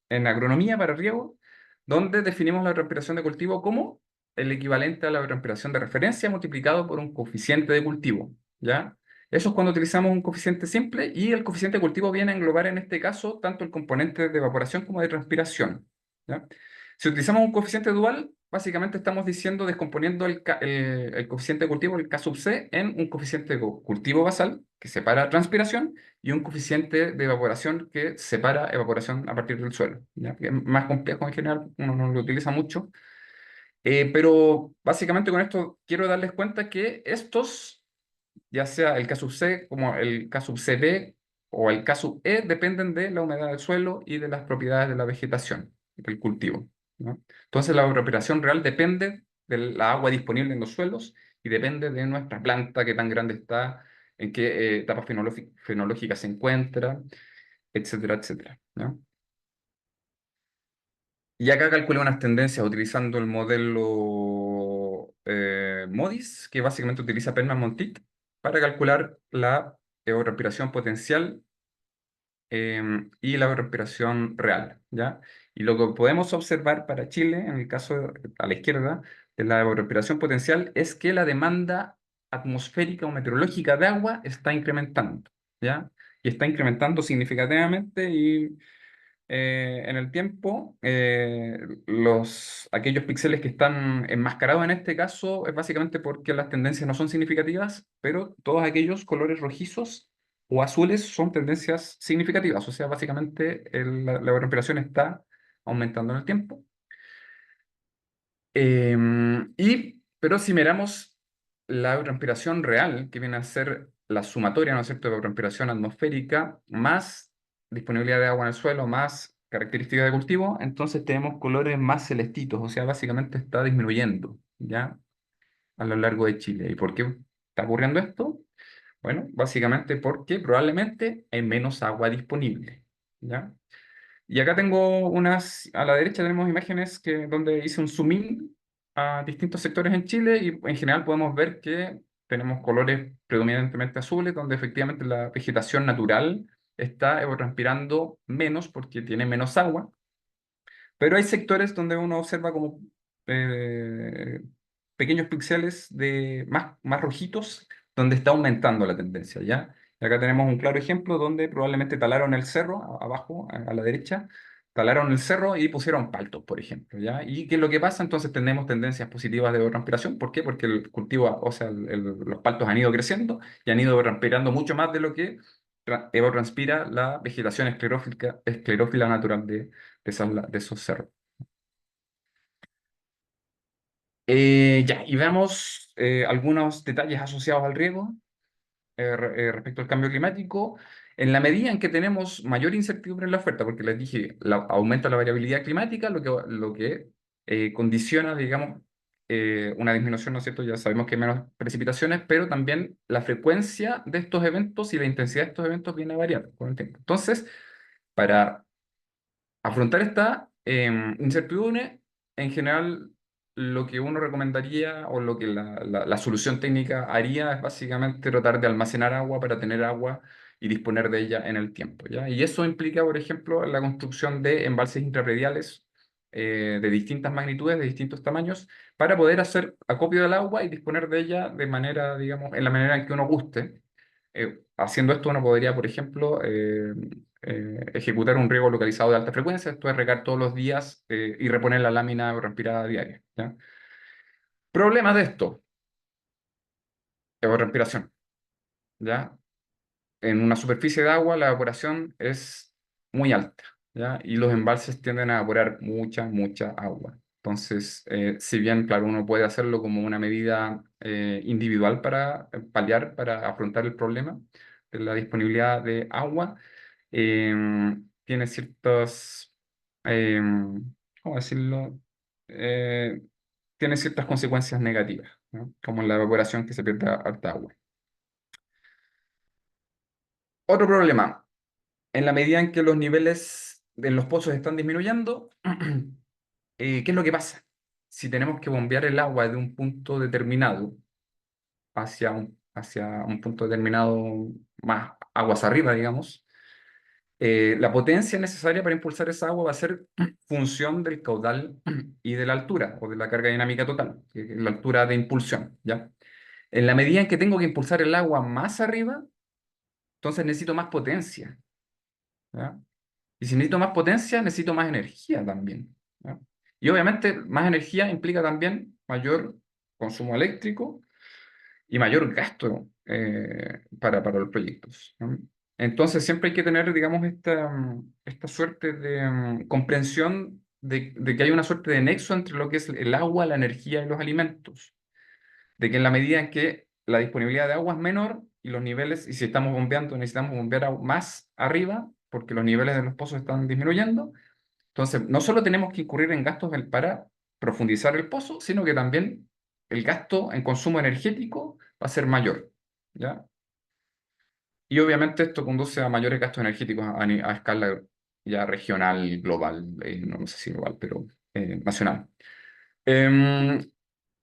en agronomía para riego, donde definimos la respiración de cultivo como el equivalente a la respiración de referencia multiplicado por un coeficiente de cultivo, ¿ya? Eso es cuando utilizamos un coeficiente simple y el coeficiente de cultivo viene a englobar en este caso tanto el componente de evaporación como de transpiración, ¿ya? Si utilizamos un coeficiente dual, básicamente estamos diciendo, descomponiendo el coeficiente de cultivo, el K sub C, en un coeficiente de cultivo basal que separa transpiración y un coeficiente de evaporación que separa evaporación a partir del suelo, ¿ya? Que es más complejo en general, uno no lo utiliza mucho. Pero básicamente con esto quiero darles cuenta que estos, ya sea el K sub C como el K sub CB o el K sub E, dependen de la humedad del suelo y de las propiedades de la vegetación, del cultivo, ¿no? Entonces la evapotranspiración real depende de la agua disponible en los suelos y depende de nuestra planta, qué tan grande está, en qué etapa fenológica se encuentra, etcétera, etcétera, ¿no? Y acá calculé unas tendencias utilizando el modelo MODIS, que básicamente utiliza Perman-Montit, para calcular la evapotranspiración potencial y la respiración real, ¿ya? Y lo que podemos observar para Chile, en el caso a la izquierda de la evapotranspiración potencial, es que la demanda atmosférica o meteorológica de agua está incrementando, ¿ya? Y está incrementando significativamente y en el tiempo, aquellos píxeles que están enmascarados en este caso es básicamente porque las tendencias no son significativas, pero todos aquellos colores rojizos o azules son tendencias significativas. O sea, básicamente la evapotranspiración está aumentando en el tiempo. Pero si miramos la evapotranspiración real, que viene a ser la sumatoria, ¿no es cierto?, de evapotranspiración atmosférica, más disponibilidad de agua en el suelo, más características de cultivo, entonces tenemos colores más celestitos, o sea, básicamente está disminuyendo, ¿ya? A lo largo de Chile. ¿Y por qué está ocurriendo esto? Bueno, básicamente porque probablemente hay menos agua disponible, ¿ya? Y acá tengo a la derecha tenemos imágenes donde hice un zoom in a distintos sectores en Chile y en general podemos ver que tenemos colores predominantemente azules, donde efectivamente la vegetación natural está evapotranspirando menos porque tiene menos agua, pero hay sectores donde uno observa como eh, pequeños píxeles más rojitos, donde está aumentando la tendencia, ¿ya? Y acá tenemos un claro ejemplo donde probablemente talaron el cerro, abajo, a la derecha, talaron el cerro y pusieron paltos, por ejemplo, ¿ya? ¿Y qué es lo que pasa? Entonces tenemos tendencias positivas de evapotranspiración. ¿Por qué? Porque el cultivo, o sea, los paltos han ido creciendo y han ido evapotranspirando mucho más de lo que evapotranspira la vegetación esclerófila natural de esos cerros. Ya, y veamos algunos detalles asociados al riego respecto al cambio climático. En la medida en que tenemos mayor incertidumbre en la oferta, porque les dije, aumenta la variabilidad climática, lo que condiciona, digamos, una disminución, ¿no es cierto? Ya sabemos que hay menos precipitaciones, pero también la frecuencia de estos eventos y la intensidad de estos eventos viene a variar con el tiempo. Entonces, para afrontar esta incertidumbre, en general, lo que uno recomendaría o lo que la solución técnica haría es básicamente tratar de almacenar agua para tener agua y disponer de ella en el tiempo, ¿ya? Y eso implica, por ejemplo, la construcción de embalses intraprediales de distintas magnitudes, de distintos tamaños, para poder hacer acopio del agua y disponer de ella de manera, digamos, en la manera en que uno guste. Haciendo esto uno podría, por ejemplo, ejecutar un riego localizado de alta frecuencia, esto es regar todos los días y reponer la lámina respirada diaria, ¿ya? Problemas de esto, evapotranspiración, ¿ya? En una superficie de agua la evaporación es muy alta, ¿ya? Y los embalses tienden a evaporar mucha agua. Entonces, si bien, claro, uno puede hacerlo como una medida individual para paliar, para afrontar el problema de la disponibilidad de agua, tiene ciertos, ¿cómo decirlo? Eh, Tiene ciertas consecuencias negativas, ¿no? Como la evaporación que se pierde harta agua. Otro problema, en la medida en que los niveles de los pozos están disminuyendo, ¿qué es lo que pasa? Si tenemos que bombear el agua de un punto determinado hacia un punto determinado más aguas arriba, digamos, la potencia necesaria para impulsar esa agua va a ser función del caudal y de la altura o de la carga dinámica total, que es la altura de impulsión, ¿ya? En la medida en que tengo que impulsar el agua más arriba, entonces necesito más potencia, ¿ya? Y si necesito más potencia, necesito más energía también, ¿ya? Y obviamente más energía implica también mayor consumo eléctrico y mayor gasto para los proyectos, ¿no? Entonces siempre hay que tener, digamos, esta suerte de comprensión de que hay una suerte de nexo entre lo que es el agua, la energía y los alimentos. De que en la medida en que la disponibilidad de agua es menor y los niveles, y si estamos bombeando, necesitamos bombear más arriba, porque los niveles de los pozos están disminuyendo, entonces, no solo tenemos que incurrir en gastos para profundizar el pozo, sino que también el gasto en consumo energético va a ser mayor, ¿ya? Y obviamente esto conduce a mayores gastos energéticos a escala ya regional, global, no sé si global, pero nacional. Em,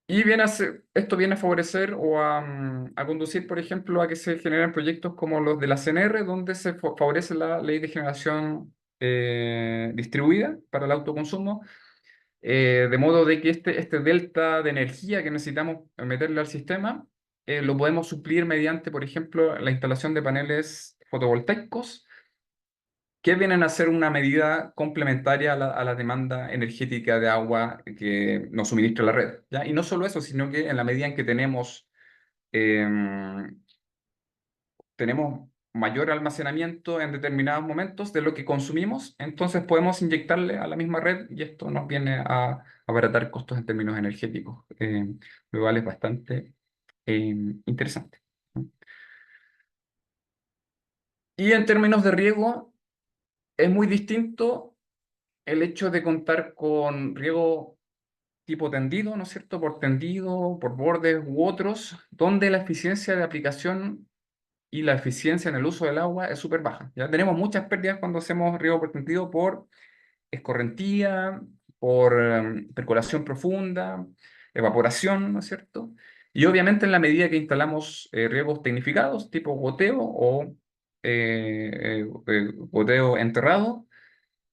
Esto viene a favorecer o a conducir, por ejemplo, a que se generen proyectos como los de la CNR, donde se favorece la ley de generación distribuida para el autoconsumo, de modo de que este delta de energía que necesitamos meterle al sistema, lo podemos suplir mediante, por ejemplo, la instalación de paneles fotovoltaicos que vienen a ser una medida complementaria a la demanda energética de agua que nos suministra la red, ¿ya? Y no solo eso, sino que en la medida en que em, tenemos mayor almacenamiento en determinados momentos de lo que consumimos, entonces podemos inyectarle a la misma red y esto nos viene a abaratar costos en términos energéticos, lo cual es bastante interesante, ¿no? Y en términos de riego, es muy distinto el hecho de contar con riego tipo tendido, ¿no es cierto? Por tendido, por bordes u otros, donde la eficiencia de aplicación y la eficiencia en el uso del agua es súper baja. Ya tenemos muchas pérdidas cuando hacemos riego por tendido por escorrentía, por percolación profunda, evaporación, ¿no es cierto? Y obviamente en la medida que instalamos riegos tecnificados, tipo goteo o goteo enterrado,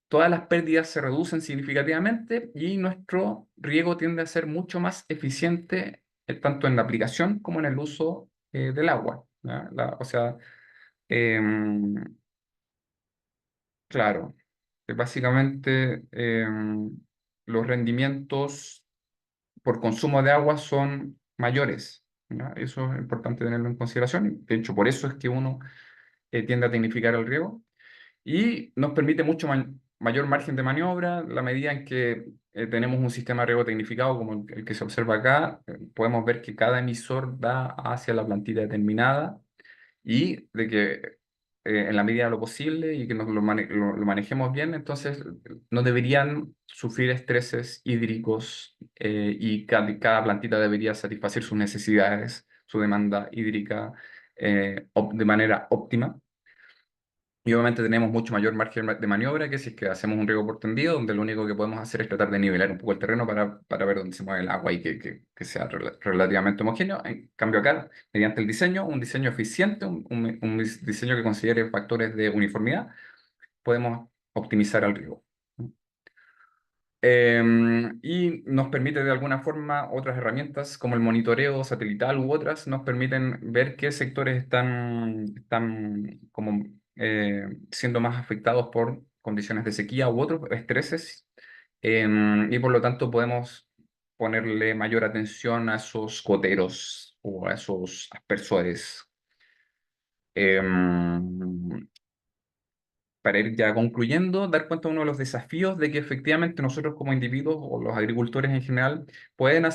todas las pérdidas se reducen significativamente y nuestro riego tiende a ser mucho más eficiente tanto en la aplicación como en el uso del agua, ¿ya? O sea, em, claro, básicamente los rendimientos por consumo de agua son mayores, ¿ya? Eso es importante tenerlo en consideración. De hecho, por eso es que uno tiende a tecnificar el riego. Y nos permite mucho mayor margen de maniobra. La medida en que tenemos un sistema de riego tecnificado como el que se observa acá, podemos ver que cada emisor da hacia la plantilla determinada y de que en la medida de lo posible y que nos lo manejemos bien, entonces no deberían sufrir estreses hídricos y cada plantita debería satisfacer sus necesidades, su demanda hídrica de manera óptima. Y obviamente tenemos mucho mayor margen de maniobra que si es que hacemos un riego por tendido, donde lo único que podemos hacer es tratar de nivelar un poco el terreno para ver dónde se mueve el agua y que sea relativamente homogéneo. En cambio acá, mediante el diseño, un diseño eficiente, un diseño que considere factores de uniformidad, podemos optimizar el riego. Y nos permite de alguna forma otras herramientas como el monitoreo satelital u otras, nos permiten ver qué sectores están como siendo más afectados por condiciones de sequía u otros estreses, y por lo tanto podemos ponerle mayor atención a esos goteros o a esos aspersores. Em, para ir ya concluyendo, dar cuenta de uno de los desafíos de que efectivamente nosotros como individuos o los agricultores en general pueden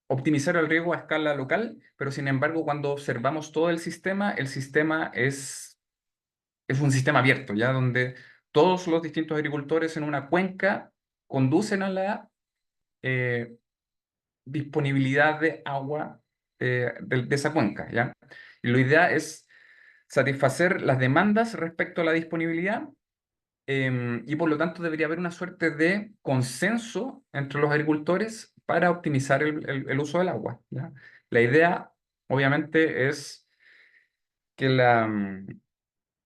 optimizar el riego a escala local, pero sin embargo cuando observamos todo el sistema es un sistema abierto, ya donde todos los distintos agricultores en una cuenca conducen a la eh, disponibilidad de agua de esa cuenca, ¿ya? Y la idea es satisfacer las demandas respecto a la disponibilidad, y por lo tanto debería haber una suerte de consenso entre los agricultores para optimizar el uso del agua, ¿ya? La idea, obviamente, es que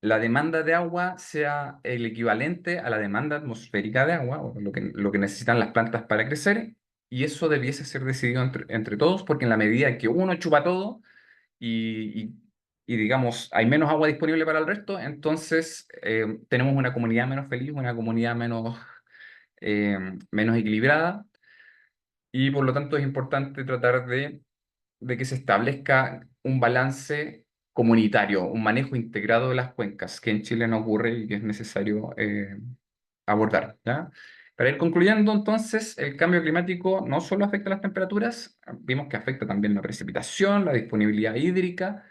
la demanda de agua sea el equivalente a la demanda atmosférica de agua, o lo que necesitan las plantas para crecer, y eso debiese ser decidido entre todos, porque en la medida en que uno chupa todo, y, y, digamos, hay menos agua disponible para el resto, entonces tenemos una comunidad menos feliz, una comunidad menos equilibrada, y por lo tanto es importante tratar de que se establezca un balance comunitario, un manejo integrado de las cuencas, que en Chile no ocurre y que es necesario abordar, ¿ya? Para ir concluyendo, entonces, el cambio climático no solo afecta las temperaturas, vimos que afecta también la precipitación, la disponibilidad hídrica,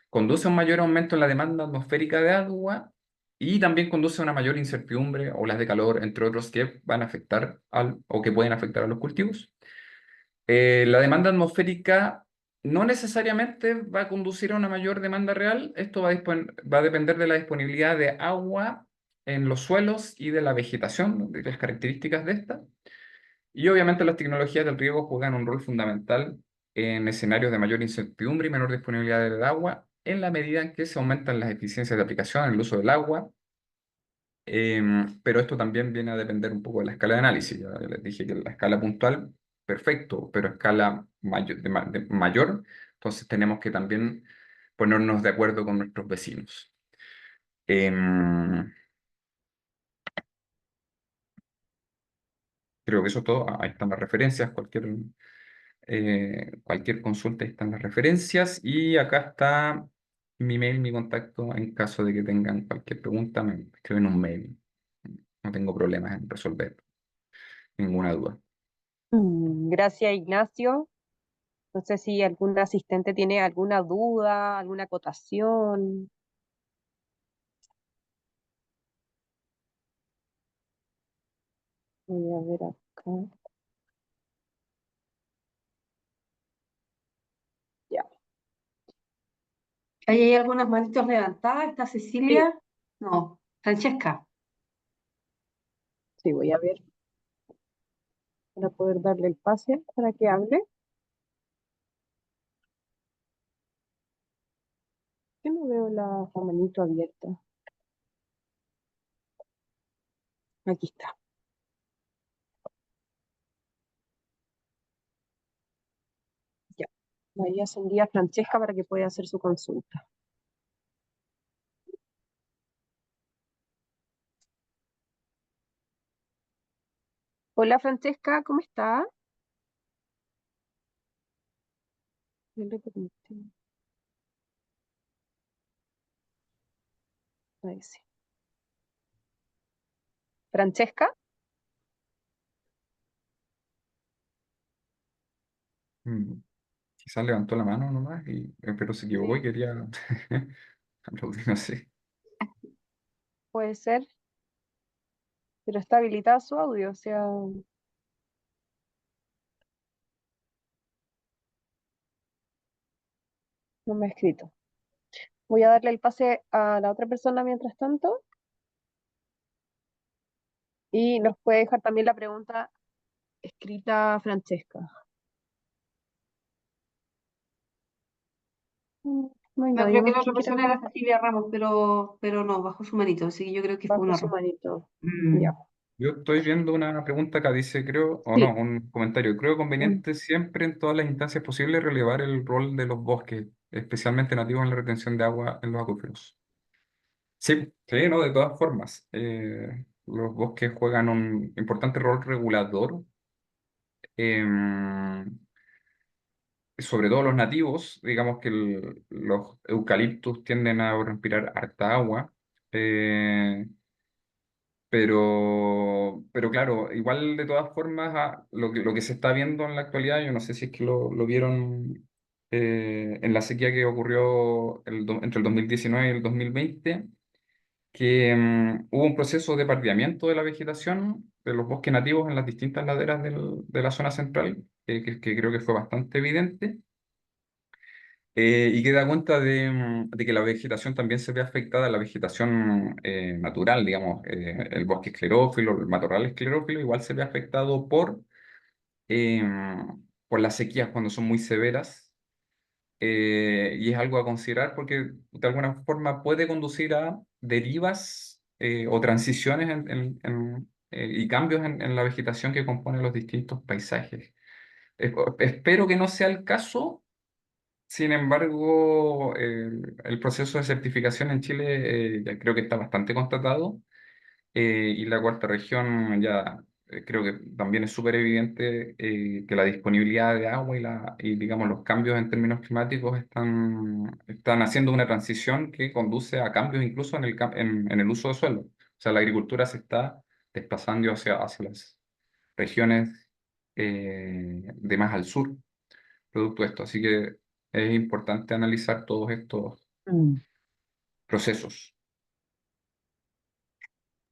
conduce a un mayor aumento en la demanda atmosférica de agua y también conduce a una mayor incertidumbre, olas de calor, entre otros, que van a afectar o que pueden afectar a los cultivos. La demanda atmosférica no necesariamente va a conducir a una mayor demanda real. Esto va a depender de la disponibilidad de agua en los suelos y de la vegetación, de las características de esta. Y obviamente las tecnologías del riego juegan un rol fundamental en escenarios de mayor incertidumbre y menor disponibilidad del agua, en la medida en que se aumentan las eficiencias de aplicación en el uso del agua Pero esto también viene a depender un poco de la escala de análisis. Ya les dije que la escala puntual, perfecto, pero a escala de mayor, entonces tenemos que también ponernos de acuerdo con nuestros vecinos. Em, Creo que eso es todo. Ahí están las referencias, cualquier consulta, ahí están las referencias. Y acá está mi mail, mi contacto, en caso de que tengan cualquier pregunta, me escriben un mail. No tengo problemas en resolver ninguna duda. Gracias, Ignacio. No sé si algún asistente tiene alguna duda, alguna acotación. Voy a ver acá. Ya. Ahí hay algunas manitos levantadas. ¿Está Sí, Cecilia? No, Francesca. sí, voy a ver para poder darle el pase para que hable. Yo no veo la manito abierta. Aquí está. Ya. Ahí ascendí a Francesca para que pueda hacer su consulta. Hola Francesca, ¿cómo está? No le permite. Ahí sí. Francesca, Mm, Quizás levantó la mano nomás, pero se equivocó y sí, quería aplaudir, no sé. puede ser, pero está habilitado su audio, o sea, no me ha escrito. Voy a darle el pase a la otra persona mientras tanto y nos puede dejar también la pregunta escrita Francesca. No hay No, creo nadie que más la que otra quiera persona era Cecilia Ramos, pero no, bajó su manito, así que yo creo que fue un bajo su error. manito. Ya. Mm. Yo estoy viendo una pregunta acá, dice, creo, o no, Sí. un comentario. Creo Mm. conveniente siempre en todas las instancias posibles relevar el rol de los bosques, especialmente nativos en la retención de agua en los acuíferos. Sí, sí, no, de todas formas. Los bosques juegan un importante rol regulador, em, sobre todo los nativos. Digamos que los eucaliptus tienden a respirar harta agua. eh, pero claro, igual de todas formas, lo que se está viendo en la actualidad, yo no sé si es que lo vieron en la sequía que ocurrió entre el 2019 y el 2020, que hubo un proceso de pardeamiento de la vegetación de los bosques nativos en las distintas laderas de la zona central, que creo que fue bastante evidente. Y que da cuenta de que la vegetación también se ve afectada, la vegetación natural, digamos, el bosque esclerófilo, el matorral esclerófilo, igual se ve afectado eh, por las sequías cuando son muy severas. Y es algo a considerar porque de alguna forma puede conducir a derivas o transiciones y cambios en la vegetación que compone los distintos paisajes. Espero que no sea el caso. Sin embargo, el proceso de certificación en Chile ya creo que está bastante constatado, y la cuarta región ya creo que también es súper evidente que la disponibilidad de agua y digamos los cambios en términos climáticos están haciendo una transición que conduce a cambios incluso en el uso de suelo. O sea, la agricultura se está desplazando hacia las regiones de más al sur producto de esto. Así que es importante analizar todos estos Mm. procesos.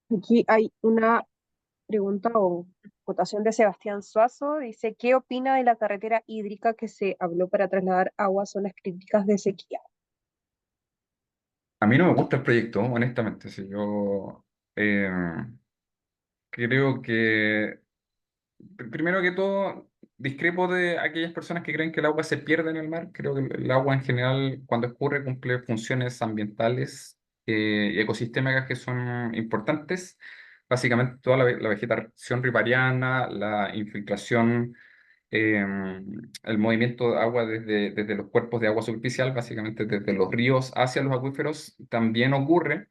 Aquí hay una pregunta o votación de Sebastián Suazo. Dice, ¿qué opina de la carretera hídrica que se habló para trasladar agua a zonas críticas de sequía? A mí no me gusta el proyecto, honestamente. Si yo eh, creo que, primero que todo, discrepo de aquellas personas que creen que el agua se pierde en el mar. Creo que el agua en general, cuando escurre, cumple funciones ambientales y ecosistémicas que son importantes. Básicamente toda la vegetación ripariana, la infiltración, eh, el movimiento de agua desde los cuerpos de agua superficial, básicamente desde los ríos hacia los acuíferos, también ocurre.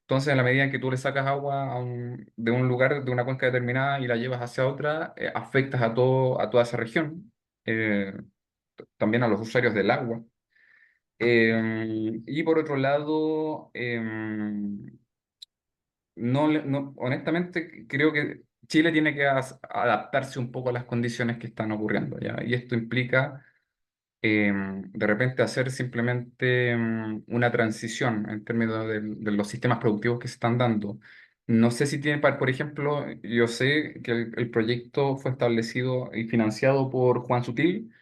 Entonces, en la medida en que tú le sacas agua de un lugar, de una cuenca determinada y la llevas hacia otra, afectas a toda esa región, eh, también a los usuarios del agua. Y por otro lado, honestamente creo que Chile tiene que adaptarse un poco a las condiciones que están ocurriendo, ¿ya? Y esto implica de repente hacer simplemente una transición en términos de los sistemas productivos que se están dando. No sé si tiene, por ejemplo, yo sé que el proyecto fue establecido y financiado por Juan Sutil,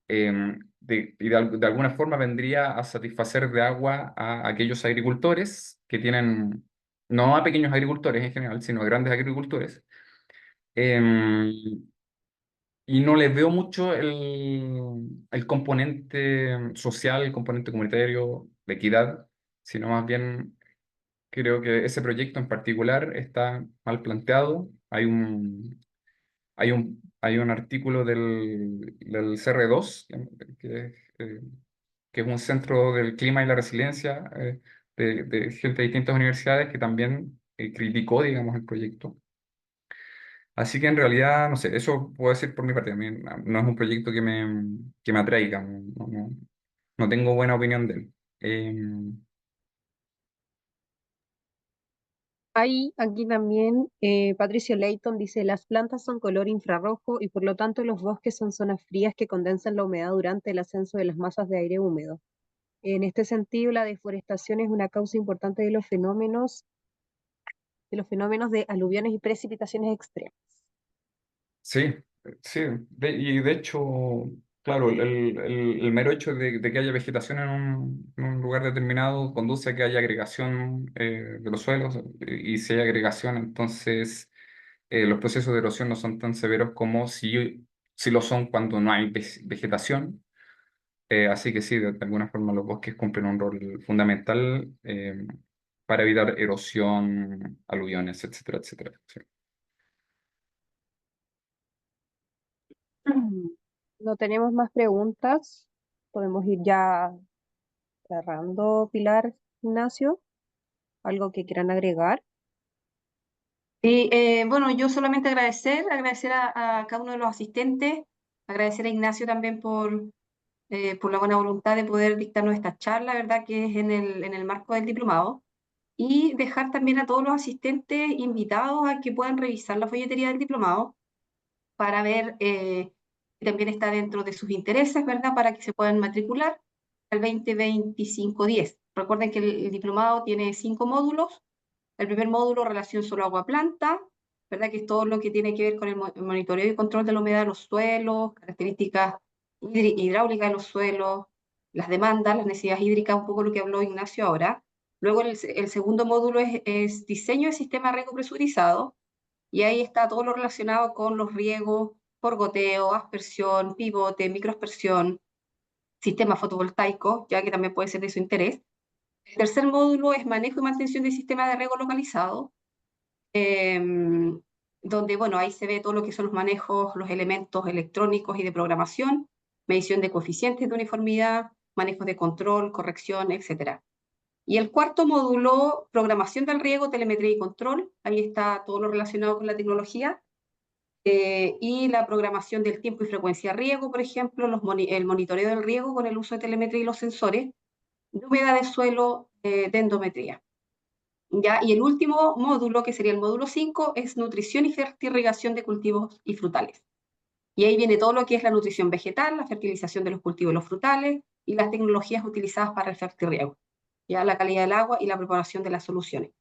de alguna forma vendría a satisfacer de agua a aquellos agricultores que tienen, no a pequeños agricultores en general, sino a grandes agricultores. em, y no les veo mucho el componente social, el componente comunitario de equidad, sino más bien creo que ese proyecto en particular está mal planteado. Hay un artículo del CR2, que, eh, que es un centro del clima y la resiliencia, de gente de distintas universidades que también criticó, digamos, el proyecto. Así que en realidad, no sé, eso puedo decir por mi parte. A mí no es un proyecto que me atraiga, no tengo buena opinión de él. Ahí, aquí también, Patricio Leighton dice, las plantas son color infrarrojo y por lo tanto los bosques son zonas frías que condensan la humedad durante el ascenso de las masas de aire húmedo. En este sentido, la deforestación es una causa importante de los fenómenos de aluviones y precipitaciones extremas. Sí, sí, y de hecho, claro, el mero hecho de que haya vegetación en un lugar determinado conduce a que haya agregación de los suelos, y si hay agregación, entonces los procesos de erosión no son tan severos como si lo son cuando no hay vegetación. Así que sí, de alguna forma los bosques cumplen un rol fundamental para evitar erosión, aluviones, etcétera, etcétera. Sí. No tenemos más preguntas. Podemos ir ya cerrando, Pilar, Ignacio. ¿Algo que quieran agregar? Y bueno, yo solamente agradecer a cada uno de los asistentes, agradecer a Ignacio también por la buena voluntad de poder dictarnos esta charla, ¿verdad? Que es en el marco del diplomado. Y dejar también a todos los asistentes invitados a que puedan revisar la folletería del diplomado para ver si también está dentro de sus intereses, ¿verdad? Para que se puedan matricular al 2025-10. Recuerden que el diplomado tiene 5 módulos. El primer módulo, relación solo agua-planta, ¿verdad? Que es todo lo que tiene que ver con el monitoreo y control de la humedad de los suelos, características hidráulicas de los suelos, las demandas, las necesidades hídricas, un poco lo que habló Ignacio ahora. Luego el segundo módulo es diseño de sistema riego presurizado, y ahí está todo lo relacionado con los riegos por goteo, aspersión, pivote, microaspersión, sistema fotovoltaico, ya que también puede ser de su interés. El tercer módulo es manejo y mantención del sistema de riego localizado, donde, bueno, ahí se ve todo lo que son los manejos, los elementos electrónicos y de programación, medición de coeficientes de uniformidad, manejos de control, corrección, etc. Y el cuarto módulo, programación del riego, telemetría y control, ahí está todo lo relacionado con la tecnología, y la programación del tiempo y frecuencia de riego, por ejemplo, el monitoreo del riego con el uso de telemetría y los sensores, de humedad de suelo, de endometría. ¿Ya? Y el último módulo, que sería el módulo 5, es nutrición y fertirrigación de cultivos y frutales. Y ahí viene todo lo que es la nutrición vegetal, la fertilización de los cultivos y los frutales, y las tecnologías utilizadas para el fertirriego, ya la calidad del agua y la preparación de las soluciones.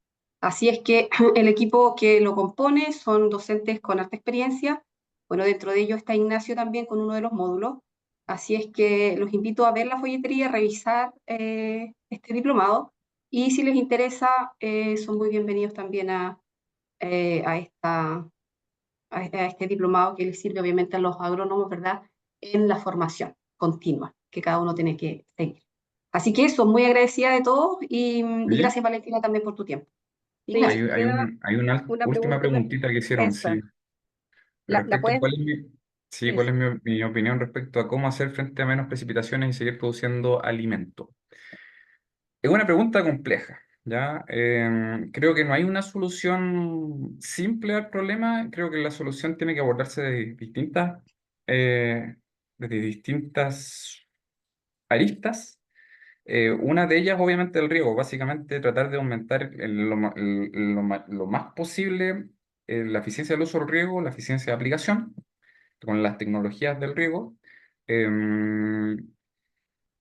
Así es que el equipo que lo compone son docentes con alta experiencia. Bueno, dentro de ello está Ignacio también con uno de los módulos. Así es que los invito a ver la folletería, revisar este diplomado, y si les interesa, son muy bienvenidos también a este diplomado, que les sirve obviamente a los agrónomos, ¿verdad? En la formación continua que cada uno tiene que seguir. Así que eso, muy agradecida de todo y Oye, gracias Valentina también por tu tiempo. Sí, Ignacio. queda hay una una última preguntita. preguntita que hicieron, sí. Esa, la Respecto a puedes, cuál es sí, cuál eso. es mi opinión respecto a cómo hacer frente a menos precipitaciones y seguir produciendo alimento. Es una pregunta compleja, ¿ya? Creo que no hay una solución simple al problema. Creo que la solución tiene que abordarse eh, desde distintas aristas. Una de ellas, obviamente, el riego. Básicamente, tratar de aumentar lo más posible la eficiencia del uso del riego, la eficiencia de aplicación con las tecnologías del riego. Em,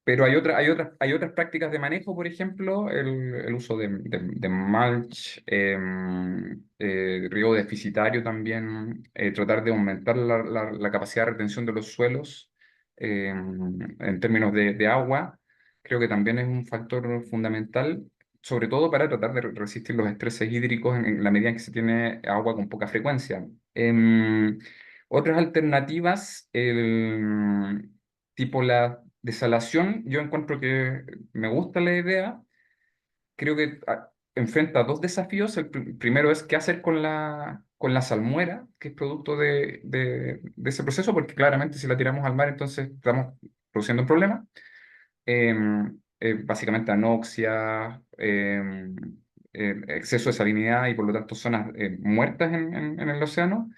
pero hay otras prácticas de manejo, por ejemplo, el uso de mulch, riego deficitario también, tratar de aumentar la capacidad de retención de los suelos en términos de agua, creo que también es un factor fundamental, sobre todo para tratar de resistir los estreses hídricos en la medida en que se tiene agua con poca frecuencia. Otras alternativas, tipo la desalación, yo encuentro que me gusta la idea. Creo que enfrenta dos desafíos. El primero es qué hacer con la salmuera, que es producto de ese proceso, porque claramente si la tiramos al mar, entonces estamos produciendo un problema. Básicamente anoxia, exceso de salinidad y por lo tanto zonas muertas en el océano.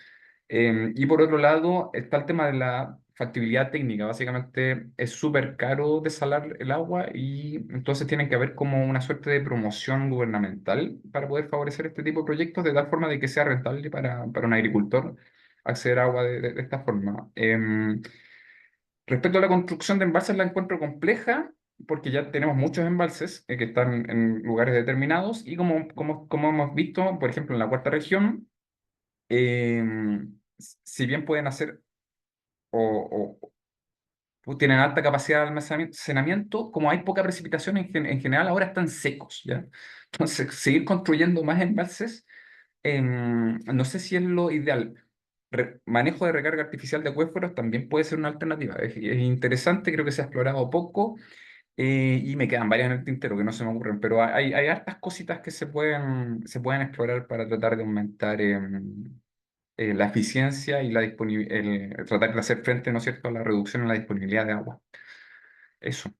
Y por otro lado está el tema de la factibilidad técnica. Básicamente es súper caro desalar el agua y entonces tienen que haber como una suerte de promoción gubernamental para poder favorecer este tipo de proyectos de tal forma de que sea rentable para un agricultor acceder a agua de esta forma. Respecto a la construcción de embalses la encuentro compleja porque ya tenemos muchos embalses que están en lugares determinados y como hemos visto, por ejemplo, en la cuarta región, eh, si bien pueden hacer o tienen alta capacidad de almacenamiento, como hay poca precipitación en general, ahora están secos, ¿ya? Entonces, seguir construyendo más embalses, no sé si es lo ideal. Manejo de recarga artificial de acuíferos también puede ser una alternativa. Es interesante, creo que se ha explorado poco y me quedan varias en el tintero que no se me ocurren, pero hay hartas cositas que se pueden explorar para tratar de aumentar la eficiencia y tratar de hacer frente, ¿no es cierto?, a la reducción en la disponibilidad de agua. Eso.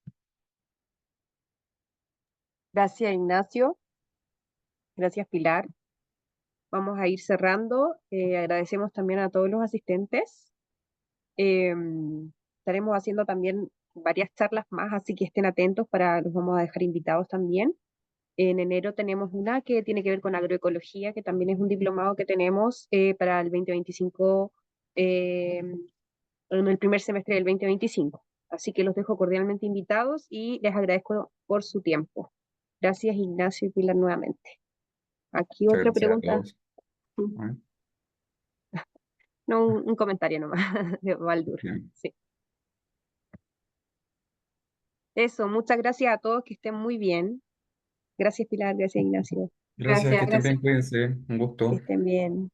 Gracias, Ignacio. Gracias, Pilar. Vamos a ir cerrando. Agradecemos también a todos los asistentes. Estaremos haciendo también varias charlas más, así que estén atentos los vamos a dejar invitados también. En enero tenemos una que tiene que ver con agroecología, que también es un diplomado que tenemos para el 2025, em, en el primer semestre del 2025. Así que los dejo cordialmente invitados y les agradezco por su tiempo. Gracias, Ignacio y Pilar, nuevamente. Aquí Muchas otra gracias a pregunta, todos. ¿Eh? no un comentario nomás de Baldur. Bien. Sí. Eso, muchas gracias a todos, que estén muy bien. Gracias, Pilar, gracias, Ignacio, Gracias, que Gracias, estén gracias. bien, cuídense. Un que gusto. estén bien.